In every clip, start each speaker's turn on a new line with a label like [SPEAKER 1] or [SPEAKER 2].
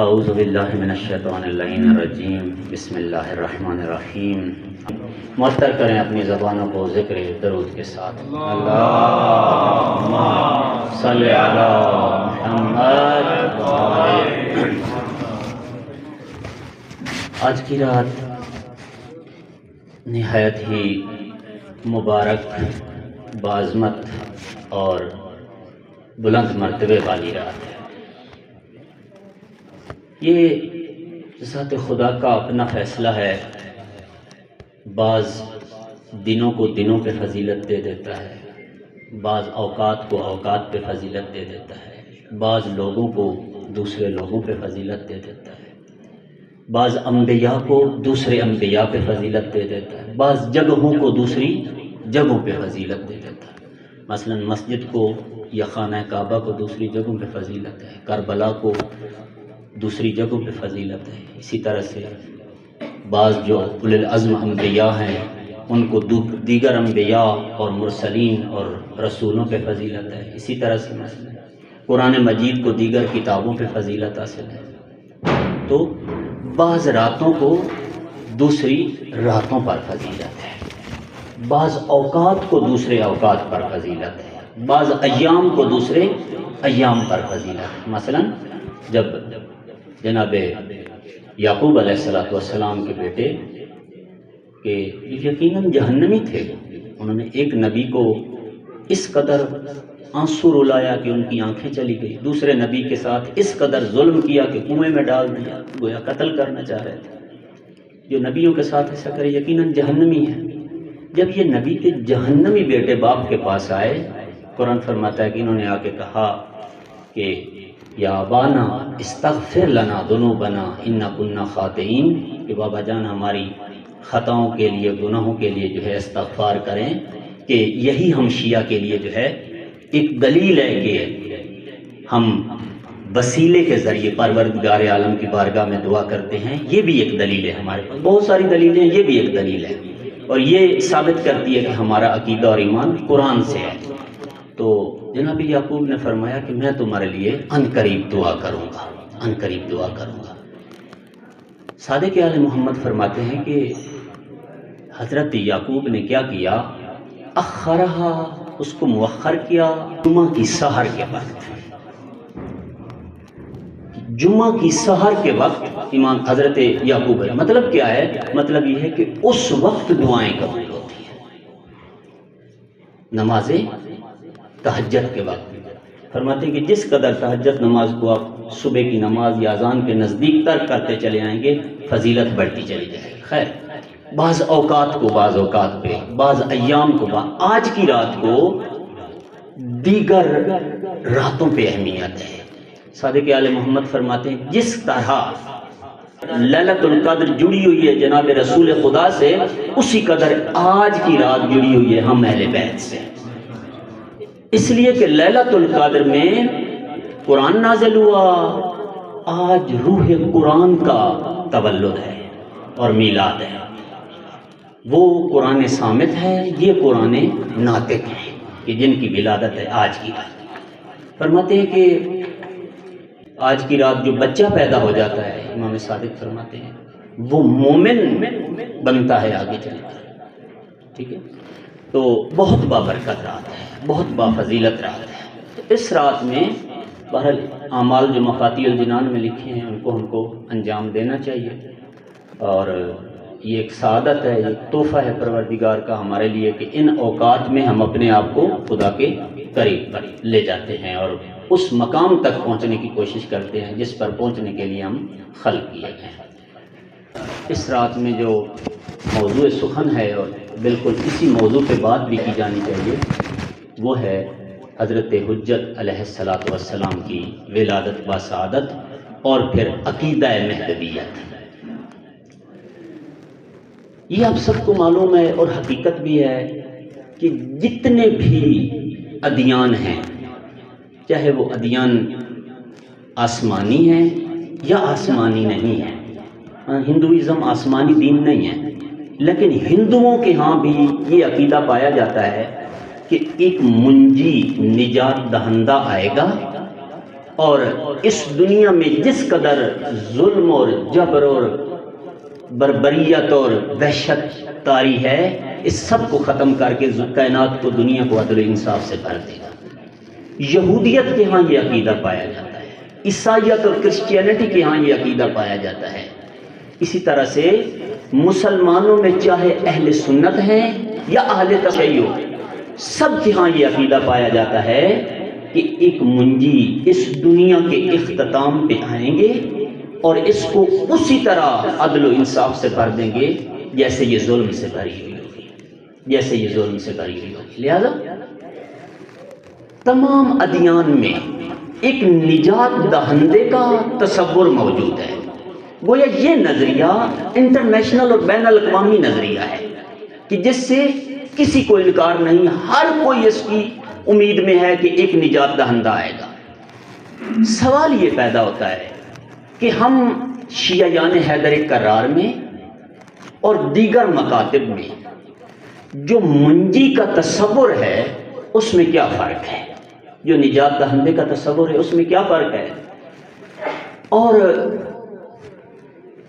[SPEAKER 1] اعوذ باللہ من الشیطان اللعین الرجیم بسم اللہ الرحمن الرحیم۔ معطر کریں اپنی زبانوں کو ذکر درود کے ساتھ۔ اللہم صلی علی محمد۔ آج کی رات نہایت ہی مبارک، بعظمت اور بلند مرتبے والی رات ہے۔ یہ ذات خدا کا اپنا فیصلہ ہے، بعض دنوں کو دنوں پہ فضیلت دے دیتا ہے، بعض اوقات کو اوقات پہ فضیلت دے دیتا ہے، بعض لوگوں کو دوسرے لوگوں پہ فضیلت دے دیتا ہے، بعض انبیاء کو دوسرے انبیاء پہ فضیلت دے دیتا ہے، بعض جگہوں کو دوسری جگہوں پہ فضیلت دے دیتا ہے۔ مثلا مسجد کو یا خانہ کعبہ کو دوسری جگہوں پہ فضیلت ہے، کربلا کو دوسری جگہوں پہ فضیلت ہے۔ اسی طرح سے بعض جو اولو العزم انبیاء ہیں ان کو دیگر انبیاء اور مرسلین اور رسولوں پہ فضیلت ہے۔ اسی طرح سے مثلا قرآن مجید کو دیگر کتابوں پہ فضیلت حاصل ہے۔ تو بعض راتوں کو دوسری راتوں پر فضیلت ہے، بعض اوقات کو دوسرے اوقات پر فضیلت ہے، بعض ایام کو دوسرے ایام پر فضیلت ہے۔ مثلا جب جناب یعقوب علیہ السلام کے بیٹے کہ یقیناً جہنمی تھے، انہوں نے ایک نبی کو اس قدر آنسو رلایا کہ ان کی آنکھیں چلی گئی، دوسرے نبی کے ساتھ اس قدر ظلم کیا کہ کنویں میں ڈال دیا، گویا قتل کرنا چاہ رہے تھے۔ جو نبیوں کے ساتھ ایسا کرے یقیناً جہنمی ہے۔ جب یہ نبی کے جہنمی بیٹے باپ کے پاس آئے، قرآن فرماتا ہے کہ انہوں نے آ کے کہا کہ یا ابانا استغفر لنا ذنوبنا انا کنا خاطئین، کہ بابا جان ہماری خطاؤں کے لیے، گناہوں کے لیے جو ہے استغفار کریں، کہ یہی ہم شیعہ کے لیے جو ہے ایک دلیل ہے کہ ہم وسیلے کے ذریعے پروردگار عالم کی بارگاہ میں دعا کرتے ہیں۔ یہ بھی ایک دلیل ہے، ہمارے پاس بہت ساری دلیلیں، یہ بھی ایک دلیل ہے، اور یہ ثابت کرتی ہے کہ ہمارا عقیدہ اور ایمان قرآن سے ہے۔ تو جناب یعقوب نے فرمایا کہ میں تمہارے لیے عنقریب دعا کروں گا، عنقریب دعا کروں گا۔ صادق آل محمد فرماتے ہیں کہ حضرت یعقوب نے کیا کیا، اخرہا، اس کو مؤخر کیا جمعہ کی سحر کے وقت۔ جمعہ کی سحر کے وقت امام حضرت یعقوب، مطلب کیا ہے؟ مطلب یہ ہے کہ اس وقت دعائیں قبول ہوتی ہیں، نمازیں تہجد کے وقت۔ فرماتے ہیں کہ جس قدر تہجد نماز کو آپ صبح کی نماز یا اذان کے نزدیک تر کرتے چلے آئیں گے، فضیلت بڑھتی چلی جائے گی۔ خیر، بعض اوقات کو بعض اوقات پہ، بعض ایام کو آج کی رات کو دیگر راتوں پہ اہمیت ہے۔ صادق آل محمد فرماتے ہیں جس طرح لیلۃ القدر جڑی ہوئی ہے جناب رسول خدا سے، اسی قدر آج کی رات جڑی ہوئی ہے ہم اہل بیت سے، اس لیے کہ لیلۃ القدر میں قرآن نازل ہوا، آج روح قرآن کا تولد ہے اور میلاد ہے۔ وہ قرآن صامت ہے، یہ قرآن ناطق ہے کہ جن کی ولادت ہے آج کی رات۔ فرماتے ہیں کہ آج کی رات جو بچہ پیدا ہو جاتا ہے، امام صادق فرماتے ہیں وہ مومن بنتا ہے آگے چل کر، ٹھیک ہے۔ تو بہت بابرکت رات ہے، بہت بافضیلت رات ہے۔ اس رات میں بہرحال اعمال جو مفاتیح الجنان میں لکھے ہیں ان کو ہم کو انجام دینا چاہیے، اور یہ ایک سعادت ہے، ایک تحفہ ہے پروردگار کا ہمارے لیے کہ ان اوقات میں ہم اپنے آپ کو خدا کے قریب پر لے جاتے ہیں اور اس مقام تک پہنچنے کی کوشش کرتے ہیں جس پر پہنچنے کے لیے ہم خلق کیے گئے ہیں۔ اس رات میں جو موضوع سخن ہے اور بالکل اسی موضوع پہ بات بھی کی جانی چاہیے، وہ ہے حضرت حجت علیہ السلام کی ولادت با سعادت اور پھر عقیدہ مہدویت۔ یہ آپ سب کو معلوم ہے اور حقیقت بھی ہے کہ جتنے بھی ادیان ہیں، چاہے وہ ادیان آسمانی ہیں یا آسمانی نہیں ہیں، ہندوازم آسمانی دین نہیں ہے، لیکن ہندوؤں کے ہاں بھی یہ عقیدہ پایا جاتا ہے کہ ایک منجی نجات دہندہ آئے گا اور اس دنیا میں جس قدر ظلم اور جبر اور بربریت اور وحشت طاری ہے، اس سب کو ختم کر کے کائنات کو، دنیا کو عدل و انصاف سے بھر دے گا۔ یہودیت کے ہاں یہ عقیدہ پایا جاتا ہے، عیسائیت اور کرسچینٹی کے ہاں یہ عقیدہ پایا جاتا ہے۔ اسی طرح سے مسلمانوں میں چاہے اہل سنت ہیں یا اہل تشیع، سب کے ہاں یہ عقیدہ پایا جاتا ہے کہ ایک منجی اس دنیا کے اختتام پہ آئیں گے اور اس کو اسی طرح عدل و انصاف سے بھر دیں گے جیسے یہ ظلم سے بھری ہوئی ہوگی، جیسے یہ ظلم سے بھری ہوئی ہوگی۔ لہذا تمام ادیان میں ایک نجات دہندے کا تصور موجود ہے۔ گویا یہ نظریہ انٹرنیشنل اور بین الاقوامی نظریہ ہے کہ جس سے کسی کو انکار نہیں، ہر کوئی اس کی امید میں ہے کہ ایک نجات دہندہ آئے گا۔ سوال یہ پیدا ہوتا ہے کہ ہم شیعیان حیدر کرار میں اور دیگر مکاتب میں جو منجی کا تصور ہے اس میں کیا فرق ہے، جو نجات دہندے کا تصور ہے اس میں کیا فرق ہے، اور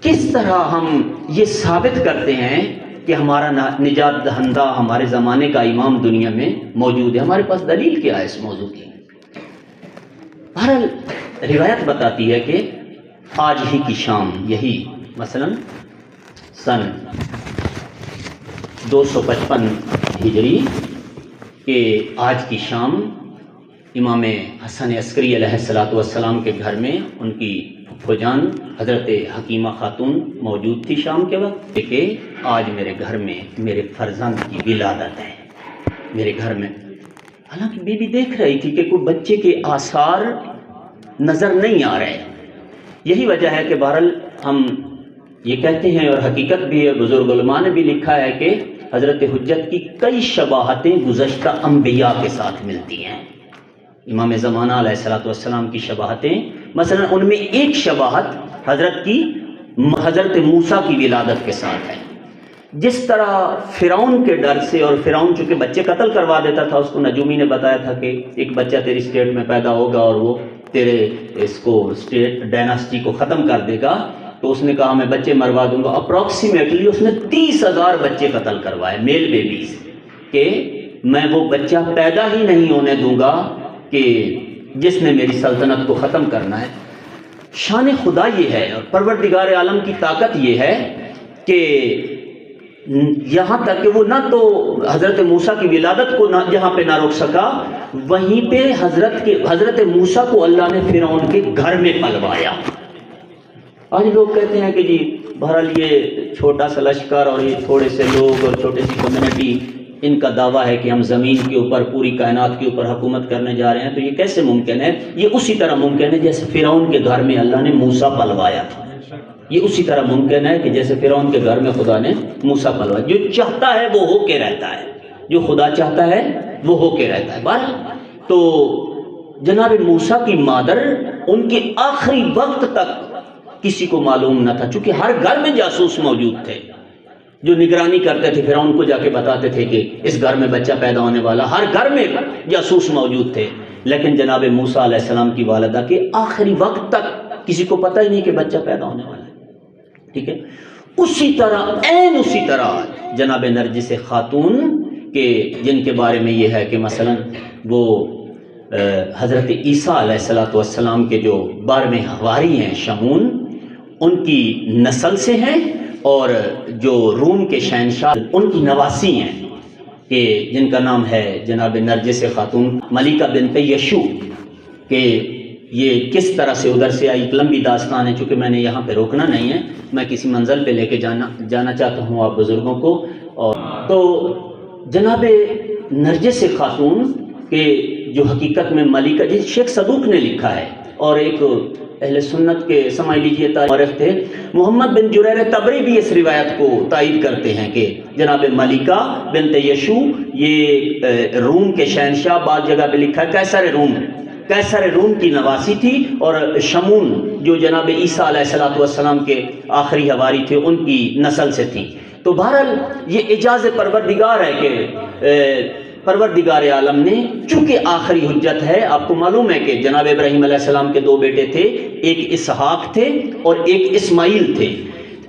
[SPEAKER 1] کس طرح ہم یہ ثابت کرتے ہیں کہ ہمارا نجات دہندہ ہمارے زمانے کا امام دنیا میں موجود ہے، ہمارے پاس دلیل کیا ہے اس موضوع کی۔ بہرحال روایت بتاتی ہے کہ آج ہی کی شام، یہی مثلا سن 255 ہجری کہ آج کی شام امام حسن عسکری علیہ السلام کے گھر میں ان کی پھپھو جان حضرت حکیمہ خاتون موجود تھی شام کے وقت کہ آج میرے گھر میں میرے فرزند کی ولادت ہے میرے گھر میں۔ حالانکہ بی بی دیکھ رہی تھی کہ کوئی بچے کے آثار نظر نہیں آ رہے۔ یہی وجہ ہے کہ بہرحال ہم یہ کہتے ہیں اور حقیقت بھی ہے، بزرگ علماء نے بھی لکھا ہے کہ حضرت حجت کی کئی شباہتیں گزشتہ انبیاء کے ساتھ ملتی ہیں۔ امام زمانہ علیہ السلام کی شباہتیں، مثلا ان میں ایک شباہت حضرت موسیٰ کی ولادت کے ساتھ ہے۔ جس طرح فرعون کے ڈر سے، اور فرعون چونکہ بچے قتل کروا دیتا تھا، اس کو نجومی نے بتایا تھا کہ ایک بچہ تیری اسٹیٹ میں پیدا ہوگا اور وہ تیرے اس کو اسٹیٹ ڈائناسٹی کو ختم کر دے گا، تو اس نے کہا میں بچے مروا دوں گا۔ اپروکسیمیٹلی اس نے 30,000 بچے قتل کروائے، میل بیبیز، کہ میں وہ بچہ پیدا ہی نہیں ہونے دوں گا کہ جس نے میری سلطنت کو ختم کرنا ہے۔ شان خدا یہ ہے اور پروردگار عالم کی طاقت یہ ہے کہ یہاں تک کہ وہ نہ تو حضرت موسیٰ کی ولادت کو جہاں پہ نہ روک سکا، وہیں پہ حضرت موسیٰ کو اللہ نے فرعون کے گھر میں پلوایا۔ آج لوگ کہتے ہیں کہ جی بہرحال یہ چھوٹا سا لشکر اور یہ تھوڑے سے لوگ اور چھوٹی سی کمیونٹی، ان کا دعویٰ ہے کہ ہم زمین کے اوپر، پوری کائنات کے اوپر حکومت کرنے جا رہے ہیں، تو یہ کیسے ممکن ہے؟ یہ اسی طرح ممکن ہے جیسے فرعون کے گھر میں اللہ نے موسیٰ پلوایا تھا۔ یہ اسی طرح ممکن ہے کہ جیسے فرعون کے گھر میں خدا نے موسیٰ پلوایا۔ جو چاہتا ہے وہ ہو کے رہتا ہے، جو خدا چاہتا ہے وہ ہو کے رہتا ہے۔ بہرحال تو جناب موسیٰ کی مادر، ان کے آخری وقت تک کسی کو معلوم نہ تھا، چونکہ ہر گھر میں جاسوس موجود تھے جو نگرانی کرتے تھے، فرعون کو جا کے بتاتے تھے کہ اس گھر میں بچہ پیدا ہونے والا، ہر گھر میں جاسوس موجود تھے۔ لیکن جناب موسیٰ علیہ السلام کی والدہ کے آخری وقت تک کسی کو پتہ ہی نہیں کہ بچہ پیدا ہونے والا ہے۔ ٹھیک ہے، اسی طرح جناب نرجس خاتون کے، جن کے بارے میں یہ ہے کہ مثلا وہ حضرت عیسیٰ علیہ السلام کے جو 12ویں حواری ہیں شمعون، ان کی نسل سے ہیں، اور جو روم کے شہنشاہ ان کی نواسی ہیں کہ جن کا نام ہے جناب نرجس خاتون ملکہ بنت یشوع، کہ یہ کس طرح سے ادھر سے آئی ایک لمبی داستان ہے، چونکہ میں نے یہاں پہ روکنا نہیں ہے، میں کسی منزل پہ لے کے جانا چاہتا ہوں آپ بزرگوں کو۔ اور تو جناب نرجس خاتون کے جو حقیقت میں ملکہ، جس شیخ صدوق نے لکھا ہے اور ایک اہل سنت کے سمجھ لیجیے تاریخ تھے، محمد بن جریر طبری بھی اس روایت کو تائید کرتے ہیں کہ جناب ملکہ بنت یشوع یہ روم کے شہنشاہ، بعض جگہ پہ لکھا ہے قیصر روم کی نواسی تھی، اور شمعون جو جناب عیسیٰ علیہ السلام کے آخری حواری تھے ان کی نسل سے تھی۔ تو بہرحال یہ اعجاز پروردگار ہے کہ پروردگار عالم نے چونکہ آخری حجت ہے، آپ کو معلوم ہے کہ جناب ابراہیم علیہ السلام کے دو بیٹے تھے، ایک اسحاق تھے اور ایک اسماعیل تھے۔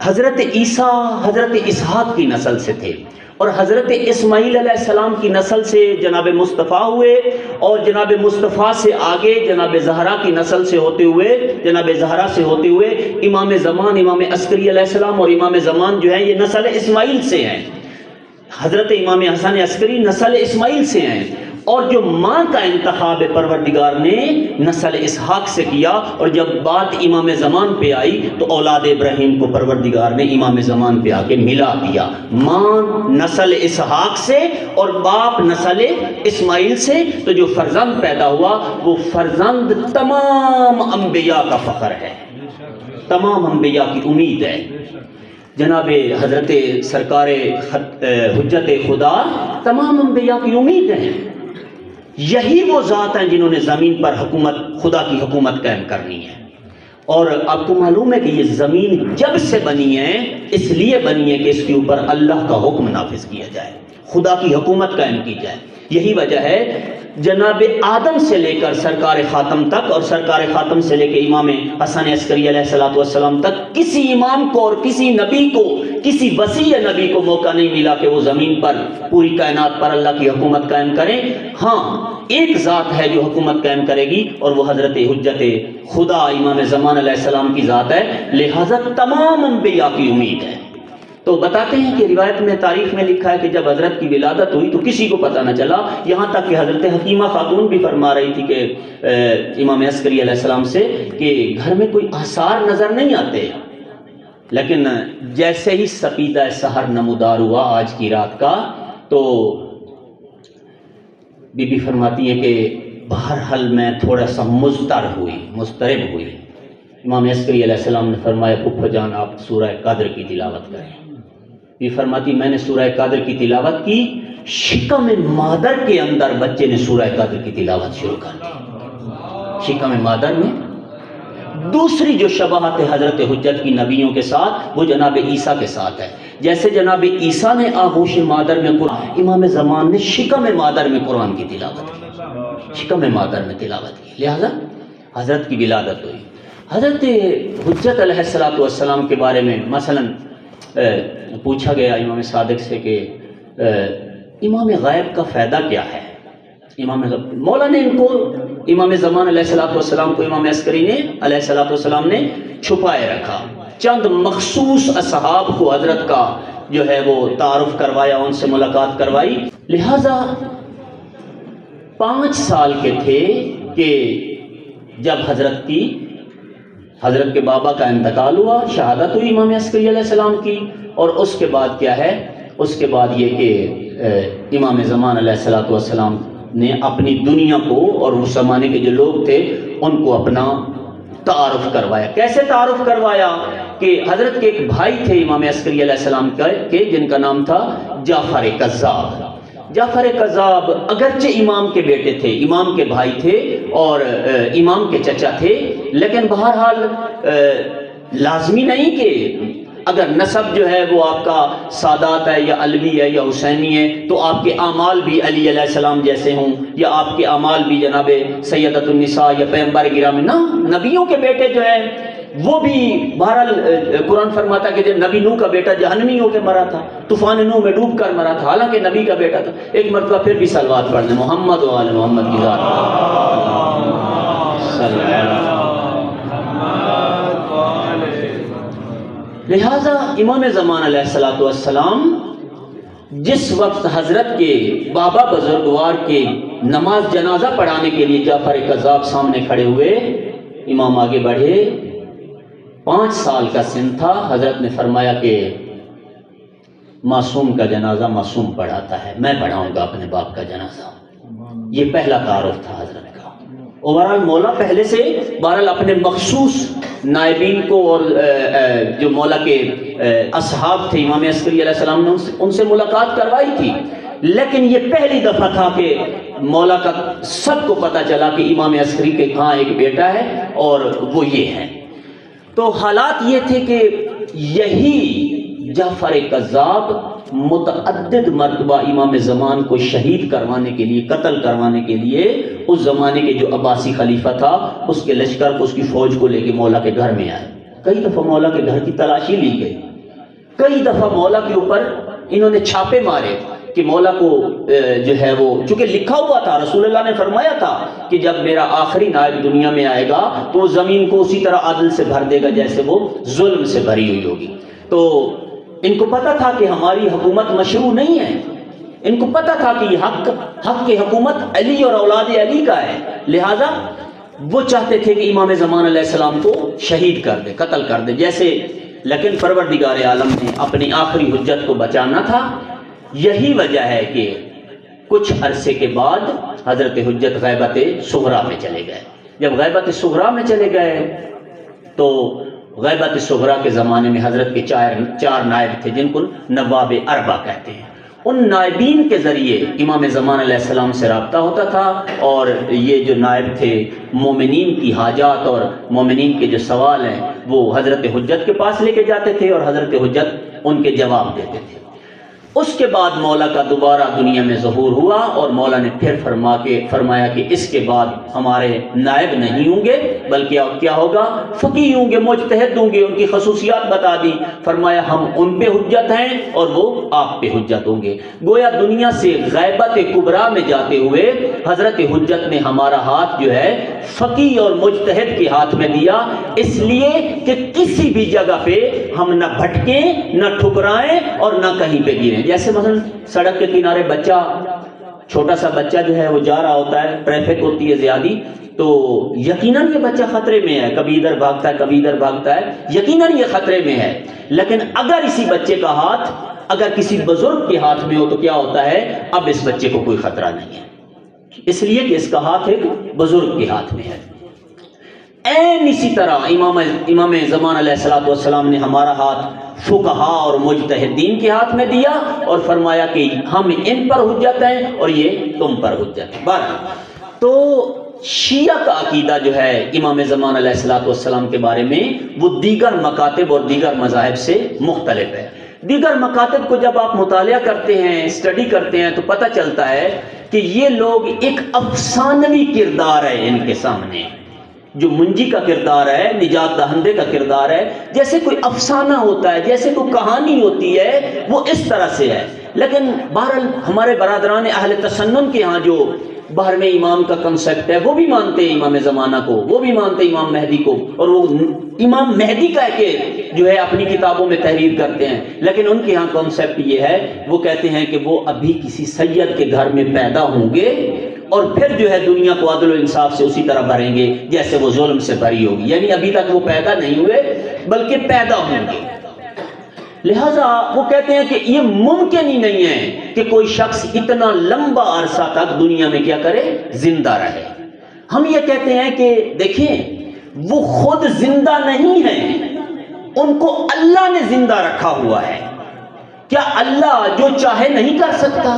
[SPEAKER 1] حضرت عیسیٰ حضرت اسحاق کی نسل سے تھے اور حضرت اسماعیل علیہ السلام کی نسل سے جناب مصطفیٰ ہوئے، اور جناب مصطفیٰ سے آگے جناب زہرا کی نسل سے ہوتے ہوئے، جناب زہرا سے ہوتے ہوئے امام زمان امام عسکری علیہ السلام اور امام زمان جو ہے یہ نسل اسماعیل سے ہیں۔ حضرت امام حسن عسکری نسل اسماعیل سے ہیں، اور جو ماں کا انتخاب پروردگار نے نسل اسحاق سے کیا، اور جب بات امام زمان پہ آئی تو اولاد ابراہیم کو پروردگار نے امام زمان پہ آ کے ملا دیا، ماں نسل اسحاق سے اور باپ نسل اسماعیل سے۔ تو جو فرزند پیدا ہوا وہ فرزند تمام انبیاء کا فخر ہے، تمام انبیاء کی امید ہے۔ جناب حضرت سرکار حجت خدا تمام انبیاء کی امید ہیں، یہی وہ ذات ہیں جنہوں نے زمین پر حکومت، خدا کی حکومت قائم کرنی ہے۔ اور آپ کو معلوم ہے کہ یہ زمین جب سے بنی ہے اس لیے بنی ہے کہ اس کے اوپر اللہ کا حکم نافذ کیا جائے، خدا کی حکومت قائم کی جائے۔ یہی وجہ ہے جناب آدم سے لے کر سرکار خاتم تک، اور سرکار خاتم سے لے کے امام حسن عسکری علیہ السلام تک کسی امام کو اور کسی نبی کو، کسی وسیع نبی کو موقع نہیں ملا کہ وہ زمین پر پوری کائنات پر اللہ کی حکومت قائم کریں۔ ہاں ایک ذات ہے جو حکومت قائم کرے گی، اور وہ حضرت حجت خدا امام زمان علیہ السلام کی ذات ہے، لہذا تمام انبیاء کی امید ہے۔ تو بتاتے ہیں کہ روایت میں تاریخ میں لکھا ہے کہ جب حضرت کی ولادت ہوئی تو کسی کو پتہ نہ چلا، یہاں تک کہ حضرت حکیمہ خاتون بھی فرما رہی تھی کہ امام عسکری علیہ السلام سے کہ گھر میں کوئی آثار نظر نہیں آتے، لیکن جیسے ہی سپیدہ سحر نمودار ہوا آج کی رات کا، تو بی بی فرماتی ہے کہ بہرحال میں تھوڑا سا مضطرب ہوئی۔ امام عسکری علیہ السلام نے فرمایا پھپھو جان آپ سورہ قدر کی تلاوت کریں۔ یہ فرماتی میں نے سورہ قدر کی تلاوت کی، شکم مادر کے اندر بچے نے سورہ قدر کی تلاوت شروع کر دی۔ شکم مادر میں دوسری جو شباہت حضرت حجت کی نبیوں کے ساتھ وہ جناب عیسیٰ کے ساتھ ہے۔ جیسے جناب عیسیٰ نے آغوش مادر میں قرآن، امام زمان نے شکم مادر میں قرآن کی تلاوت کی، شکم مادر میں تلاوت کی، لہذا حضرت کی ولادت ہوئی۔ حضرت حجت علیہ السلام کے بارے میں مثلاً پوچھا گیا امام صادق سے کہ امام غائب کا فائدہ کیا ہے؟ مولا نے ان کو، امام زمان علیہ السلام کو امام عسکری نے علیہ السلام نے چھپائے رکھا، چند مخصوص اصحاب کو حضرت کا جو ہے وہ تعارف کروایا، ان سے ملاقات کروائی، لہذا 5 سال کے تھے کہ جب حضرت کے بابا کا انتقال ہوا، شہادت ہوئی امام عسکری علیہ السلام کی، اور اس کے بعد کیا ہے، اس کے بعد یہ کہ امام زمان علیہ السلام نے اپنی دنیا کو اور اس زمانے کے جو لوگ تھے ان کو اپنا تعارف کروایا۔ کیسے تعارف کروایا کہ حضرت کے ایک بھائی تھے امام عسکری علیہ السلام کے، جن کا نام تھا جعفر کذاب۔ جعفر کذاب اگرچہ امام کے بیٹے تھے، امام کے بھائی تھے اور امام کے چچا تھے، لیکن بہرحال لازمی نہیں کہ اگر نسب جو ہے وہ آپ کا سادات ہے یا علوی ہے یا حسینی ہے تو آپ کے اعمال بھی علی علیہ السلام جیسے ہوں، یا آپ کے اعمال بھی جناب سیدۃ النساء یا پیغمبر گرامی، نہ، نبیوں کے بیٹے جو ہیں وہ بھی بہرحال قرآن فرماتا ہے کہ جب نبی نوح کا بیٹا جہنمی ہو کے مرا تھا، طوفان نوح میں ڈوب کر مرا تھا، حالانکہ نبی کا بیٹا تھا۔ ایک مرتبہ پھر بھی صلوات پڑھ دیں محمد و آل محمد کی ذات صلی اللہ علیہ وسلم۔ لہذا امام زمان علیہ السلام جس وقت حضرت کے بابا بزرگوار کے نماز جنازہ پڑھانے کے لیے جعفر کذاب سامنے کھڑے ہوئے، امام آگے بڑھے، 5 سال کا سن تھا، حضرت نے فرمایا کہ معصوم کا جنازہ معصوم پڑھاتا ہے، میں پڑھاؤں گا اپنے باپ کا جنازہ۔ یہ پہلا تعارف تھا حضرت کا۔ اوورال مولا پہلے سے بہرحال اپنے مخصوص نائبین کو اور جو مولا کے اصحاب تھے امام عسکری علیہ السلام نے ان سے ملاقات کروائی تھی، لیکن یہ پہلی دفعہ تھا کہ مولا کا سب کو پتہ چلا کہ امام عسکری کے ہاں ایک بیٹا ہے اور وہ یہ ہے۔ تو حالات یہ تھے کہ یہی جعفر کذاب متعدد مرتبہ امام زمان کو شہید کروانے کے لیے، قتل کروانے کے لیے اس زمانے کے جو عباسی خلیفہ تھا اس کے لشکر کو، اس کی فوج کو لے کے مولا کے گھر میں آئے۔ کئی دفعہ مولا کے گھر کی تلاشی لی گئی، کئی دفعہ مولا کے اوپر انہوں نے چھاپے مارے کہ مولا کو جو ہے وہ، چونکہ لکھا ہوا تھا، رسول اللہ نے فرمایا تھا کہ جب میرا آخری نائب دنیا میں آئے گا تو وہ زمین کو اسی طرح عدل سے بھر دے گا جیسے وہ ظلم سے بھری ہوئی ہوگی۔ تو ان کو پتا تھا کہ ہماری حکومت مشروع نہیں ہے، ان کو پتا تھا کہ یہ حق کی حکومت علی اور اولاد علی کا ہے، لہذا وہ چاہتے تھے کہ امام زمان علیہ السلام کو شہید کر دے، قتل کر دے جیسے، لیکن پروردگار عالم نے اپنی آخری حجت کو بچانا تھا۔ یہی وجہ ہے کہ کچھ عرصے کے بعد حضرت حجت غیبت صغریٰ میں چلے گئے۔ جب غیبت صغریٰ میں چلے گئے تو غیبت صغریٰ کے زمانے میں حضرت کے چار نائب تھے جن کو نواب اربع کہتے ہیں۔ ان نائبین کے ذریعے امام زمان علیہ السلام سے رابطہ ہوتا تھا، اور یہ جو نائب تھے مومنین کی حاجات اور مومنین کے جو سوال ہیں وہ حضرت حجت کے پاس لے کے جاتے تھے، اور حضرت حجت ان کے جواب دیتے تھے۔ اس کے بعد مولا کا دوبارہ دنیا میں ظہور ہوا، اور مولا نے پھر فرمایا کہ اس کے بعد ہمارے نائب نہیں ہوں گے، بلکہ کیا ہوگا، فقیہ ہوں گے، مجتہد ہوں گے۔ ان کی خصوصیات بتا دی، فرمایا ہم ان پہ حجت ہیں اور وہ آپ پہ حجت ہوں گے۔ گویا دنیا سے غیبت کبریٰ میں جاتے ہوئے حضرت حجت نے ہمارا ہاتھ جو ہے فقیہ اور مجتہد کے ہاتھ میں دیا، اس لیے کہ کسی بھی جگہ پہ ہم نہ بھٹکیں، نہ ٹھکرائیں اور نہ کہیں پہ گریں۔ جیسے مثلا سڑک کے کنارے بچہ، چھوٹا سا بچہ جو ہے وہ جا رہا ہوتا ہے، ٹریفک ہوتی ہے زیادہ، تو یقیناً یہ بچہ خطرے میں ہے، کبھی ادھر بھاگتا ہے کبھی ادھر بھاگتا ہے، یقیناً یہ خطرے میں ہے۔ لیکن اگر اسی بچے کا ہاتھ اگر کسی بزرگ کے ہاتھ میں ہو تو کیا ہوتا ہے، اب اس بچے کو کوئی خطرہ نہیں ہے، اس لیے کہ اس کا ہاتھ ایک بزرگ کے ہاتھ میں ہے۔ این اسی طرح امام زمان علیہ السلام نے ہمارا ہاتھ فقہا اور مجتہدین کے ہاتھ میں دیا، اور فرمایا کہ ہم ان پر حجت ہیں اور یہ تم پر حجت ہے۔ بہرحال تو شیعہ کا عقیدہ جو ہے امام زمان علیہ السلام کے بارے میں وہ دیگر مکاتب اور دیگر مذاہب سے مختلف ہے۔ دیگر مکاتب کو جب آپ مطالعہ کرتے ہیں، اسٹڈی کرتے ہیں، تو پتہ چلتا ہے کہ یہ لوگ ایک افسانوی کردار ہے ان کے سامنے، جو منجی کا کردار ہے، نجات دہندے کا کردار ہے، جیسے کوئی افسانہ ہوتا ہے، جیسے کوئی کہانی ہوتی ہے، وہ اس طرح سے ہے۔ لیکن بہرحال ہمارے برادران اہل تسنن کے ہاں جو باہر میں امام کا کنسیپٹ ہے، وہ بھی مانتے ہیں امام زمانہ کو، وہ بھی مانتے ہیں امام مہدی کو، اور وہ امام مہدی کا کہ جو ہے اپنی کتابوں میں تحریر کرتے ہیں۔ لیکن ان کے ہاں کنسیپٹ یہ ہے، وہ کہتے ہیں کہ وہ ابھی کسی سید کے گھر میں پیدا ہوں گے، اور پھر جو ہے دنیا کو عدل و انصاف سے اسی طرح بھریں گے جیسے وہ ظلم سے بھری ہوگی، یعنی ابھی تک وہ پیدا نہیں ہوئے بلکہ پیدا ہوں گے۔ لہذا وہ کہتے ہیں کہ یہ ممکن ہی نہیں ہے کہ کوئی شخص اتنا لمبا عرصہ تک دنیا میں کیا کرے، زندہ رہے۔ ہم یہ کہتے ہیں کہ دیکھیں وہ خود زندہ نہیں ہیں، ان کو اللہ نے زندہ رکھا ہوا ہے۔ کیا اللہ جو چاہے نہیں کر سکتا؟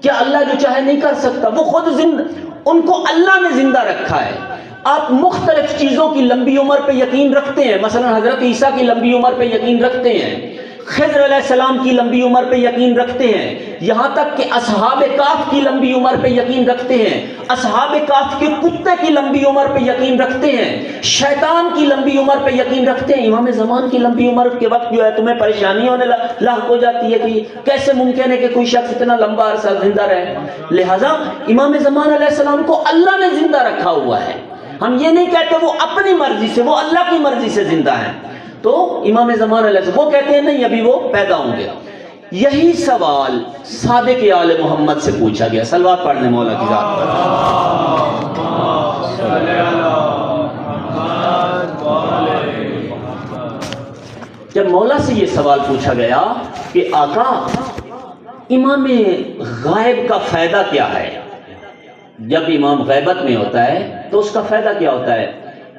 [SPEAKER 1] کیا اللہ جو چاہے نہیں کر سکتا؟ وہ خود زندہ، ان کو اللہ نے زندہ رکھا ہے۔ آپ مختلف چیزوں کی لمبی عمر پہ یقین رکھتے ہیں، مثلا حضرت عیسیٰ کی لمبی عمر پہ یقین رکھتے ہیں، خضر علیہ السلام کی لمبی عمر پہ یقین رکھتے ہیں، یہاں تک کہ اصحاب کہف کی لمبی عمر پہ یقین رکھتے ہیں، اصحاب کہف کے کتے کی لمبی عمر پہ یقین رکھتے ہیں، شیطان کی لمبی عمر پہ یقین رکھتے ہیں۔ امام زمان کی لمبی عمر کے وقت جو ہے تمہیں پریشانی ہونے لاحق ہو جاتی ہے کہ کیسے ممکن ہے کہ کوئی شخص اتنا لمبا عرصہ زندہ رہے۔ لہذا امام زمان علیہ السلام کو اللہ نے زندہ رکھا ہوا ہے۔ ہم یہ نہیں کہتے وہ اپنی مرضی سے، وہ اللہ کی مرضی سے زندہ ہیں۔ تو امام زمان علیہ السلام وہ کہتے ہیں نہیں، ابھی وہ پیدا ہوں گے۔ یہی سوال صادق آل محمد سے پوچھا گیا۔ صلوات پڑھنے مولا کی ذات پر۔ جب مولا سے یہ سوال پوچھا گیا کہ آقا امام غائب کا فائدہ کیا ہے، جب امام غیبت میں ہوتا ہے تو اس کا فائدہ کیا ہوتا ہے،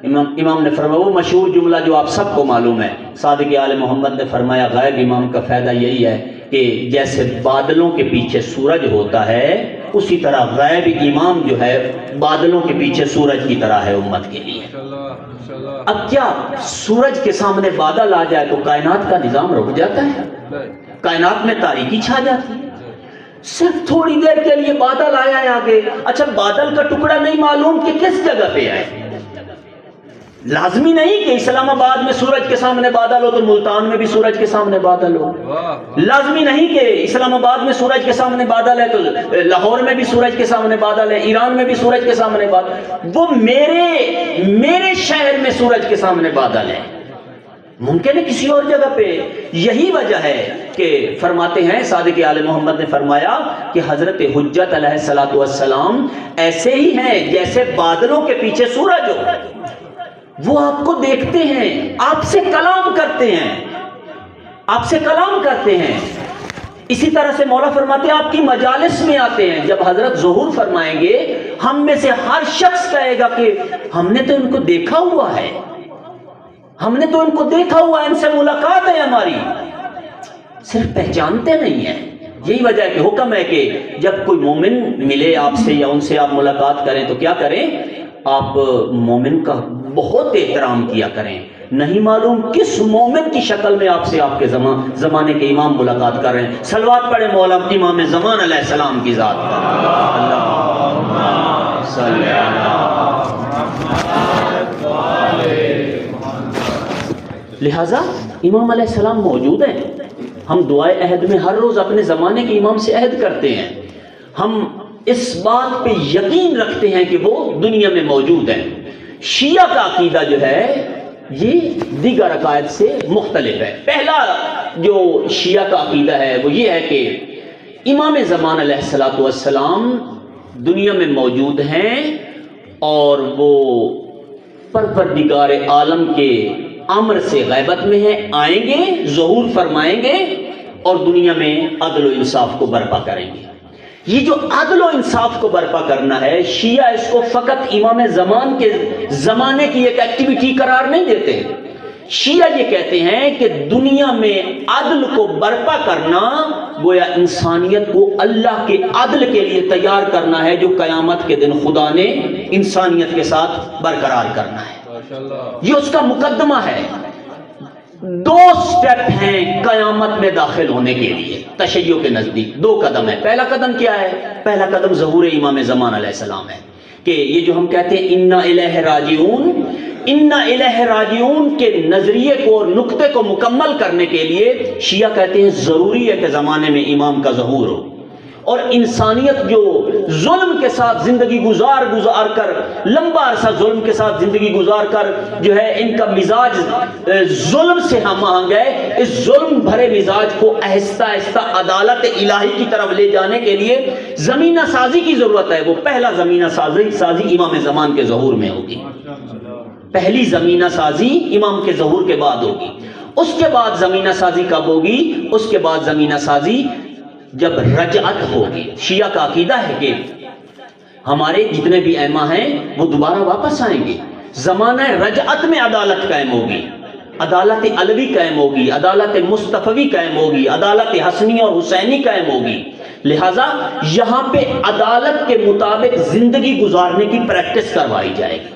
[SPEAKER 1] امام نے فرمایا وہ مشہور جملہ جو آپ سب کو معلوم ہے، صادق آل محمد نے فرمایا غائب امام کا فائدہ یہی ہے کہ جیسے بادلوں کے پیچھے سورج ہوتا ہے، اسی طرح غائب امام جو ہے بادلوں کے پیچھے سورج کی طرح ہے امت کے لیے۔ اب کیا سورج کے سامنے بادل آ جائے تو کائنات کا نظام رک جاتا ہے؟ کائنات میں تاریکی چھا جاتی ہے. صرف تھوڑی دیر کے لیے بادل آیا ہے آگے. اچھا بادل کا ٹکڑا نہیں معلوم کہ کس جگہ پہ آئے. لازمی نہیں کہ اسلام آباد میں سورج کے سامنے بادل ہو تو ملتان میں بھی سورج کے سامنے بادل ہو. لازمی نہیں کہ اسلام آباد میں سورج کے سامنے بادل ہے تو لاہور میں بھی سورج کے سامنے بادل ہے, ایران میں بھی سورج کے سامنے بادل. وہ میرے شہر میں سورج کے سامنے بادل ہے, ممکن ہے کسی اور جگہ پہ. یہی وجہ ہے کہ فرماتے ہیں صادق آل محمد نے فرمایا کہ حضرت حجت علیہ الصلوۃ والسلام ایسے ہی ہیں جیسے بادلوں کے پیچھے سورج ہو. وہ آپ کو دیکھتے ہیں, آپ سے کلام کرتے ہیں, آپ سے کلام کرتے ہیں. اسی طرح سے مولا فرماتے ہیں آپ کی مجالس میں آتے ہیں. جب حضرت ظہور فرمائیں گے ہم میں سے ہر شخص کہے گا کہ ہم نے تو ان کو دیکھا ہوا ہے, ہم نے تو ان کو دیکھا ہوا ہے, ان سے ملاقات ہے ہماری, صرف پہچانتے نہیں ہیں. یہی وجہ ہے کہ حکم ہے کہ جب کوئی مومن ملے آپ سے یا ان سے آپ ملاقات کریں تو کیا کریں, آپ مومن کا بہت احترام کیا کریں. نہیں معلوم کس مومن کی شکل میں آپ سے آپ کے زمانے کے امام ملاقات کر رہے ہیں. صلوات پڑھیں مولا امام زمان علیہ السلام کی ذات پر. اللہم صلی لہذا امام علیہ السلام موجود ہیں. ہم دعائے عہد میں ہر روز اپنے زمانے کے امام سے عہد کرتے ہیں. ہم اس بات پہ یقین رکھتے ہیں کہ وہ دنیا میں موجود ہیں. شیعہ کا عقیدہ جو ہے یہ دیگر عقائد سے مختلف ہے. پہلا جو شیعہ کا عقیدہ ہے وہ یہ ہے کہ امام زمان علیہ الصلوۃ والسلام دنیا میں موجود ہیں اور وہ پروردگار عالم کے امر سے غیبت میں ہیں, آئیں گے, ظہور فرمائیں گے اور دنیا میں عدل و انصاف کو برپا کریں گے. یہ جو عدل و انصاف کو برپا کرنا ہے, شیعہ اس کو فقط امام زمان کے زمانے کی ایک ایکٹیویٹی قرار نہیں دیتے. شیعہ یہ کہتے ہیں کہ دنیا میں عدل کو برپا کرنا گویا انسانیت کو اللہ کے عدل کے لیے تیار کرنا ہے جو قیامت کے دن خدا نے انسانیت کے ساتھ برقرار کرنا ہے. یہ اس کا مقدمہ ہے. 2 سٹیپ ہیں قیامت میں داخل ہونے کے لیے تشیع کے نزدیک. 2 قدم ہے. پہلا قدم کیا ہے؟ پہلا قدم ظہور امام زمان علیہ السلام ہے کہ یہ جو ہم کہتے ہیں انا الیہ راجعون, انا الیہ راجعون کے نظریے کو اور نقطے کو مکمل کرنے کے لیے شیعہ کہتے ہیں ضروری ہے کہ زمانے میں امام کا ظہور ہو. اور انسانیت جو ظلم کے ساتھ زندگی گزار کر, لمبا عرصہ ظلم کے ساتھ زندگی گزار کر جو ہے ان کا مزاج ظلم سے ہم آہنگ ہے, اس ظلم بھرے مزاج کو آہستہ آہستہ عدالت الہی کی طرف لے جانے کے لیے زمینہ سازی کی ضرورت ہے. وہ پہلا زمینہ سازی امام زمان کے ظہور میں ہوگی. پہلی زمینہ سازی امام کے ظہور کے بعد ہوگی. اس کے بعد زمینہ سازی کب ہوگی؟ اس کے بعد زمینہ سازی جب رجعت ہوگی. شیعہ کا عقیدہ ہے کہ ہمارے جتنے بھی ائمہ ہیں وہ دوبارہ واپس آئیں گے. زمانہ رجعت میں عدالت قائم ہوگی, عدالت علوی قائم ہوگی, عدالت مصطفی قائم ہوگی, عدالت حسنی اور حسینی قائم ہوگی. لہٰذا یہاں پہ عدالت کے مطابق زندگی گزارنے کی پریکٹس کروائی جائے گی.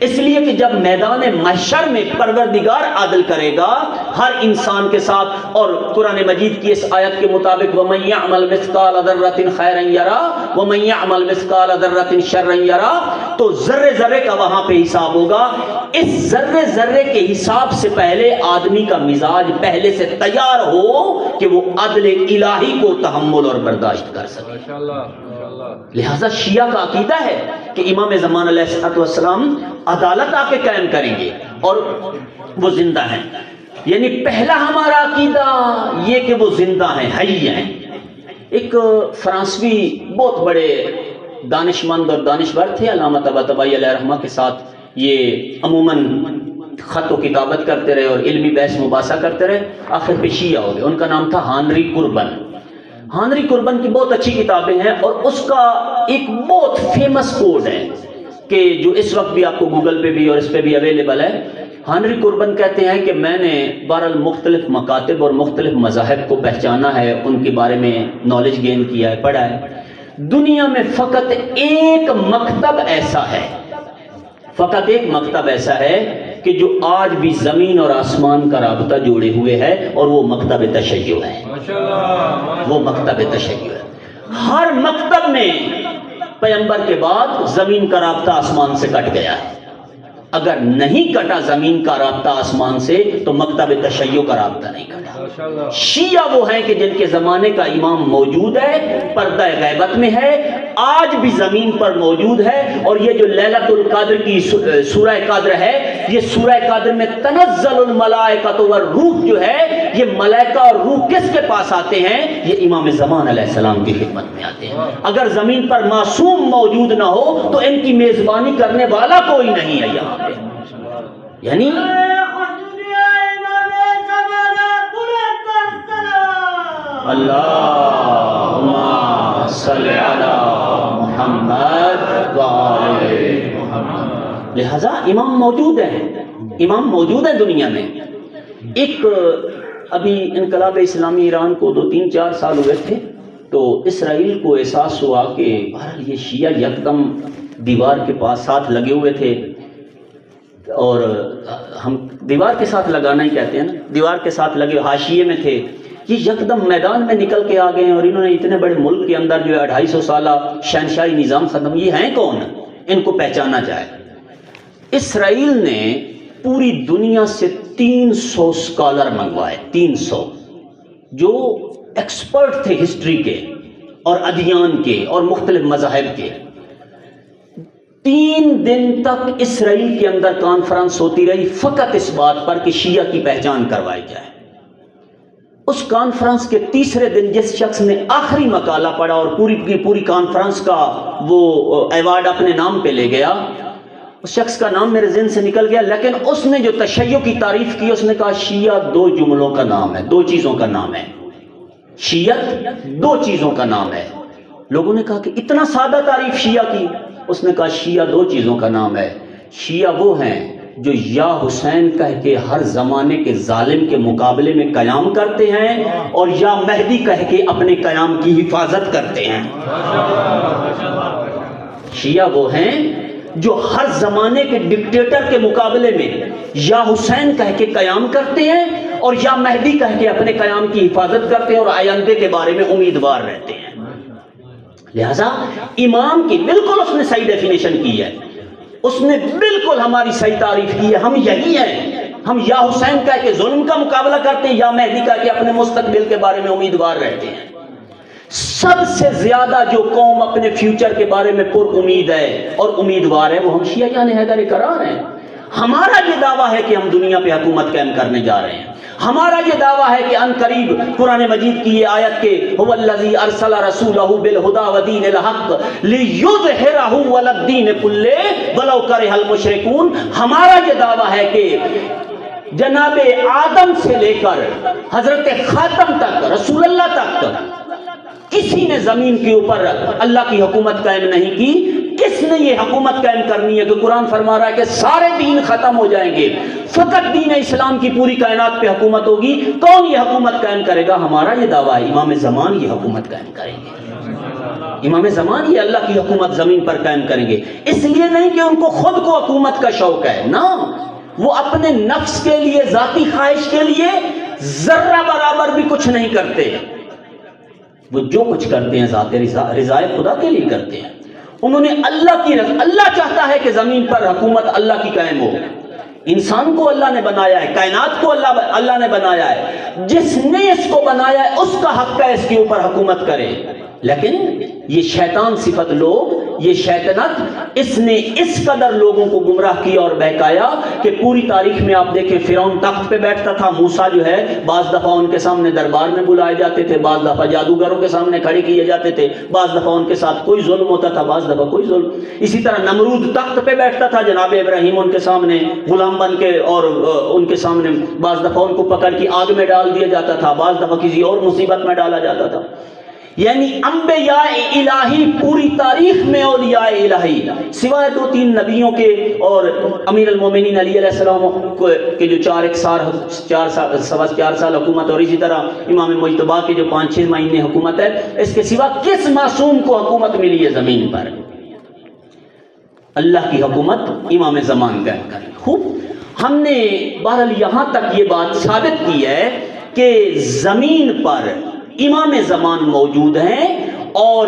[SPEAKER 1] اس لیے کہ جب میدان محشر میں پروردگار عادل کرے گا ہر انسان کے ساتھ, اور قرآن مجید کی اس آیت کے مطابق وَمَن يَعْمَلْ مِثْقَالَ ذَرَّةٍ خَيْرًا يَرَهُ وَمَن يَعْمَلْ مِثْقَالَ ذَرَّةٍ شَرًّا يَرَهُ, تو ذرے ذرے کا وہاں پہ حساب ہوگا. اس ذرے ذرے کے حساب سے پہلے آدمی کا مزاج پہلے سے تیار ہو کہ وہ عدل الہی کو تحمل اور برداشت کر سکے. لہذا شیعہ کا عقیدہ ہے کہ امام زمان علیہ السلام عدالت آ کے قائم کریں گے اور وہ زندہ ہیں. یعنی پہلا ہمارا عقیدہ یہ کہ وہ زندہ ہیں, حی ہیں. ایک فرانسوی بہت بڑے دانشمند اور دانشور تھے علامہ طباطبائی علیہ رحمہ کے ساتھ یہ عموماً خط و کتابت کرتے رہے اور علمی بحث مباحثہ کرتے رہے, آخر پہ شیعہ ہو گئے. ان کا نام تھا ہانری کوربن. ہانری کوربن کی بہت اچھی کتابیں ہیں اور اس کا ایک بہت فیمس کوڈ ہے کہ جو اس وقت بھی آپ کو گوگل پہ بھی اور اس پہ بھی اویلیبل ہے. ہانری کوربن کہتے ہیں کہ میں نے بہرحال مختلف مکاتب اور مختلف مذاہب کو پہچانا ہے, ان کے بارے میں نالج گین کیا ہے, پڑھا ہے. دنیا میں فقط ایک مکتب ایسا ہے, فقط ایک مکتب ایسا ہے کہ جو آج بھی زمین اور آسمان کا رابطہ جوڑے ہوئے ہے، اور وہ مکتب تشیع ہے۔ وہ مکتب تشیع ہے۔ ہر مکتب میں پیغمبر کے بعد زمین کا رابطہ آسمان سے کٹ گیا ہے۔ اگر نہیں کٹا زمین کا رابطہ آسمان سے تو مکتب تشیع کا رابطہ نہیں کٹا۔ شیعہ وہ ہیں کہ جن کے زمانے کا امام موجود ہے، پردہ غیبت میں ہے، آج بھی زمین پر موجود ہے، اور یہ جو لیلۃ القدر کی سورہ قدر ہے، یہ سورہ قدر میں تنزل الملائکۃ والروح جو ہے، یہ ملائکہ اور روح کس کے پاس آتے ہیں؟ یہ امام زمان علیہ السلام کی خدمت میں آتے ہیں۔ اگر زمین پر معصوم موجود نہ ہو تو ان کی میزبانی کرنے والا کوئی نہیں ہے یہاں پہ۔ یعنی اللہم صلی علی محمد وآل محمد۔ لہذا امام موجود ہیں، امام موجود ہیں دنیا میں۔ ایک ابھی انقلاب اسلامی ایران کو 2-3-4 سال ہوئے تھے، تو اسرائیل کو احساس ہوا کہ بہرحال یہ شیعہ یکدم دیوار کے پاس ساتھ لگے ہوئے تھے، اور ہم دیوار کے ساتھ لگانا ہی کہتے ہیں نا، دیوار کے ساتھ لگے حاشیے میں تھے، یہ یکدم میدان میں نکل کے آ گئے ہیں، اور انہوں نے اتنے بڑے ملک کے اندر جو ہے 250 سالہ شہنشاہی نظام ختم، یہ ہیں کون؟ ان کو پہچانا جائے۔ اسرائیل نے پوری دنیا سے 300 اسکالر منگوائے، 300 جو ایکسپرٹ تھے ہسٹری کے اور ادیان کے اور مختلف مذاہب کے۔ 3 دن تک اسرائیل کے اندر کانفرنس ہوتی رہی فقط اس بات پر کہ شیعہ کی پہچان کروائی جائے۔ اس کانفرنس کے تیسرے دن جس شخص نے آخری مقالہ پڑھا اور پوری کی پوری کانفرنس کا وہ ایوارڈ اپنے نام پہ لے گیا، اس شخص کا نام میرے ذہن سے نکل گیا، لیکن اس نے جو تشیع کی تعریف کی، اس نے کہا شیعہ 2 جملوں کا نام ہے، 2 چیزوں کا نام ہے، شیعت 2 چیزوں کا نام ہے۔ لوگوں نے کہا کہ اتنا سادہ تعریف شیعہ کی؟ اس نے کہا شیعہ 2 چیزوں کا نام ہے۔ شیعہ وہ ہیں جو یا حسین کہہ کے ہر زمانے کے ظالم کے مقابلے میں قیام کرتے ہیں، اور یا مہدی کہہ کے اپنے قیام کی حفاظت کرتے ہیں۔ شیعہ وہ ہیں جو ہر زمانے کے ڈکٹیٹر کے مقابلے میں یا حسین کہہ کے قیام کرتے ہیں، اور یا مہدی کہہ کے اپنے قیام کی حفاظت کرتے ہیں، اور آئندے کے بارے میں امیدوار رہتے ہیں۔ لہذا امام کی بالکل اس نے صحیح ڈیفینیشن کی ہے، اس نے بالکل ہماری صحیح تعریف کی ہے۔ ہم یہی ہیں، ہم یا حسین کہہ کے ظلم کا مقابلہ کرتے ہیں، یا مہدی کہہ کے اپنے مستقبل کے بارے میں امیدوار رہتے ہیں۔ سب سے زیادہ جو قوم اپنے فیوچر کے بارے میں پر امید ہے اور امیدوار ہے، وہ ہم شیعہ جان حیدر کرار ہیں۔ ہمارا یہ دعویٰ ہے کہ ہم دنیا پہ حکومت قائم کرنے جا رہے ہیں۔ ہمارا یہ دعویٰ ہے کہ ان قریب قرآن مجید کی یہ آیت کے هو الذی ارسل رسولہ بالہدی ودین الحق لیظہرہ علی الدین کلہ ولو کرہ المشرکون۔ ہمارا یہ دعویٰ ہے کہ جناب آدم سے لے کر حضرت خاتم تک، رسول اللہ تک، کسی نے زمین کے اوپر اللہ کی حکومت قائم نہیں کی۔ کس نے یہ حکومت قائم کرنی ہے؟ کہ قرآن فرما رہا ہے کہ سارے دین ختم ہو جائیں گے، فقط دین اسلام کی پوری کائنات پہ حکومت ہوگی۔ کون یہ حکومت قائم کرے گا؟ ہمارا یہ دعویٰ ہے امام زمان یہ حکومت قائم کریں گے۔ امام زمان یہ اللہ کی حکومت زمین پر قائم کریں گے، اس لیے نہیں کہ ان کو خود کو حکومت کا شوق ہے، نہ، وہ اپنے نفس کے لیے، ذاتی خواہش کے لیے ذرہ برابر بھی کچھ نہیں کرتے۔ وہ جو کچھ کرتے ہیں ذات رضائے خدا کے لیے کرتے ہیں۔ انہوں نے اللہ چاہتا ہے کہ زمین پر حکومت اللہ کی قائم ہو۔ انسان کو اللہ نے بنایا ہے، کائنات کو اللہ نے بنایا ہے، جس نے اس کو بنایا ہے اس کا حق ہے اس کے اوپر حکومت کرے۔ لیکن یہ شیطان صفت لوگ، یہ شیطنت، اس نے اس قدر لوگوں کو گمراہ کیا اور بہکایا کہ پوری تاریخ میں آپ دیکھیں فرعون تخت پہ بیٹھتا تھا، موسیٰ جو ہے بعض دفعہ ان کے سامنے دربار میں بلائے جاتے تھے، بعض دفعہ جادوگروں کے سامنے کھڑے کیے جاتے تھے، بعض دفعہ ان کے ساتھ کوئی ظلم ہوتا تھا، بعض دفعہ کوئی ظلم۔ اسی طرح نمرود تخت پہ بیٹھتا تھا، جناب ابراہیم ان کے سامنے غلام بن کے، اور ان کے سامنے بعض دفعہ ان کو پکڑ کے آگ میں ڈال دیا جاتا تھا، بعض دفعہ کسی اور مصیبت میں ڈالا جاتا تھا۔ یعنی انبیاء الہی پوری تاریخ میں اولیاء الہی سوائے 2-3 نبیوں کے اور امیر المومنین علی علیہ السلام کے جو 4 سال حکومت، اور اسی طرح امام مجتبیٰ کے جو 5-6 مہینے حکومت ہے، اس کے سوا کس معصوم کو حکومت ملی ہے زمین پر؟ اللہ کی حکومت امام زمان قائم کریں۔ خوب ہم نے بہرحال یہاں تک یہ بات ثابت کی ہے کہ زمین پر امام زمان موجود ہیں اور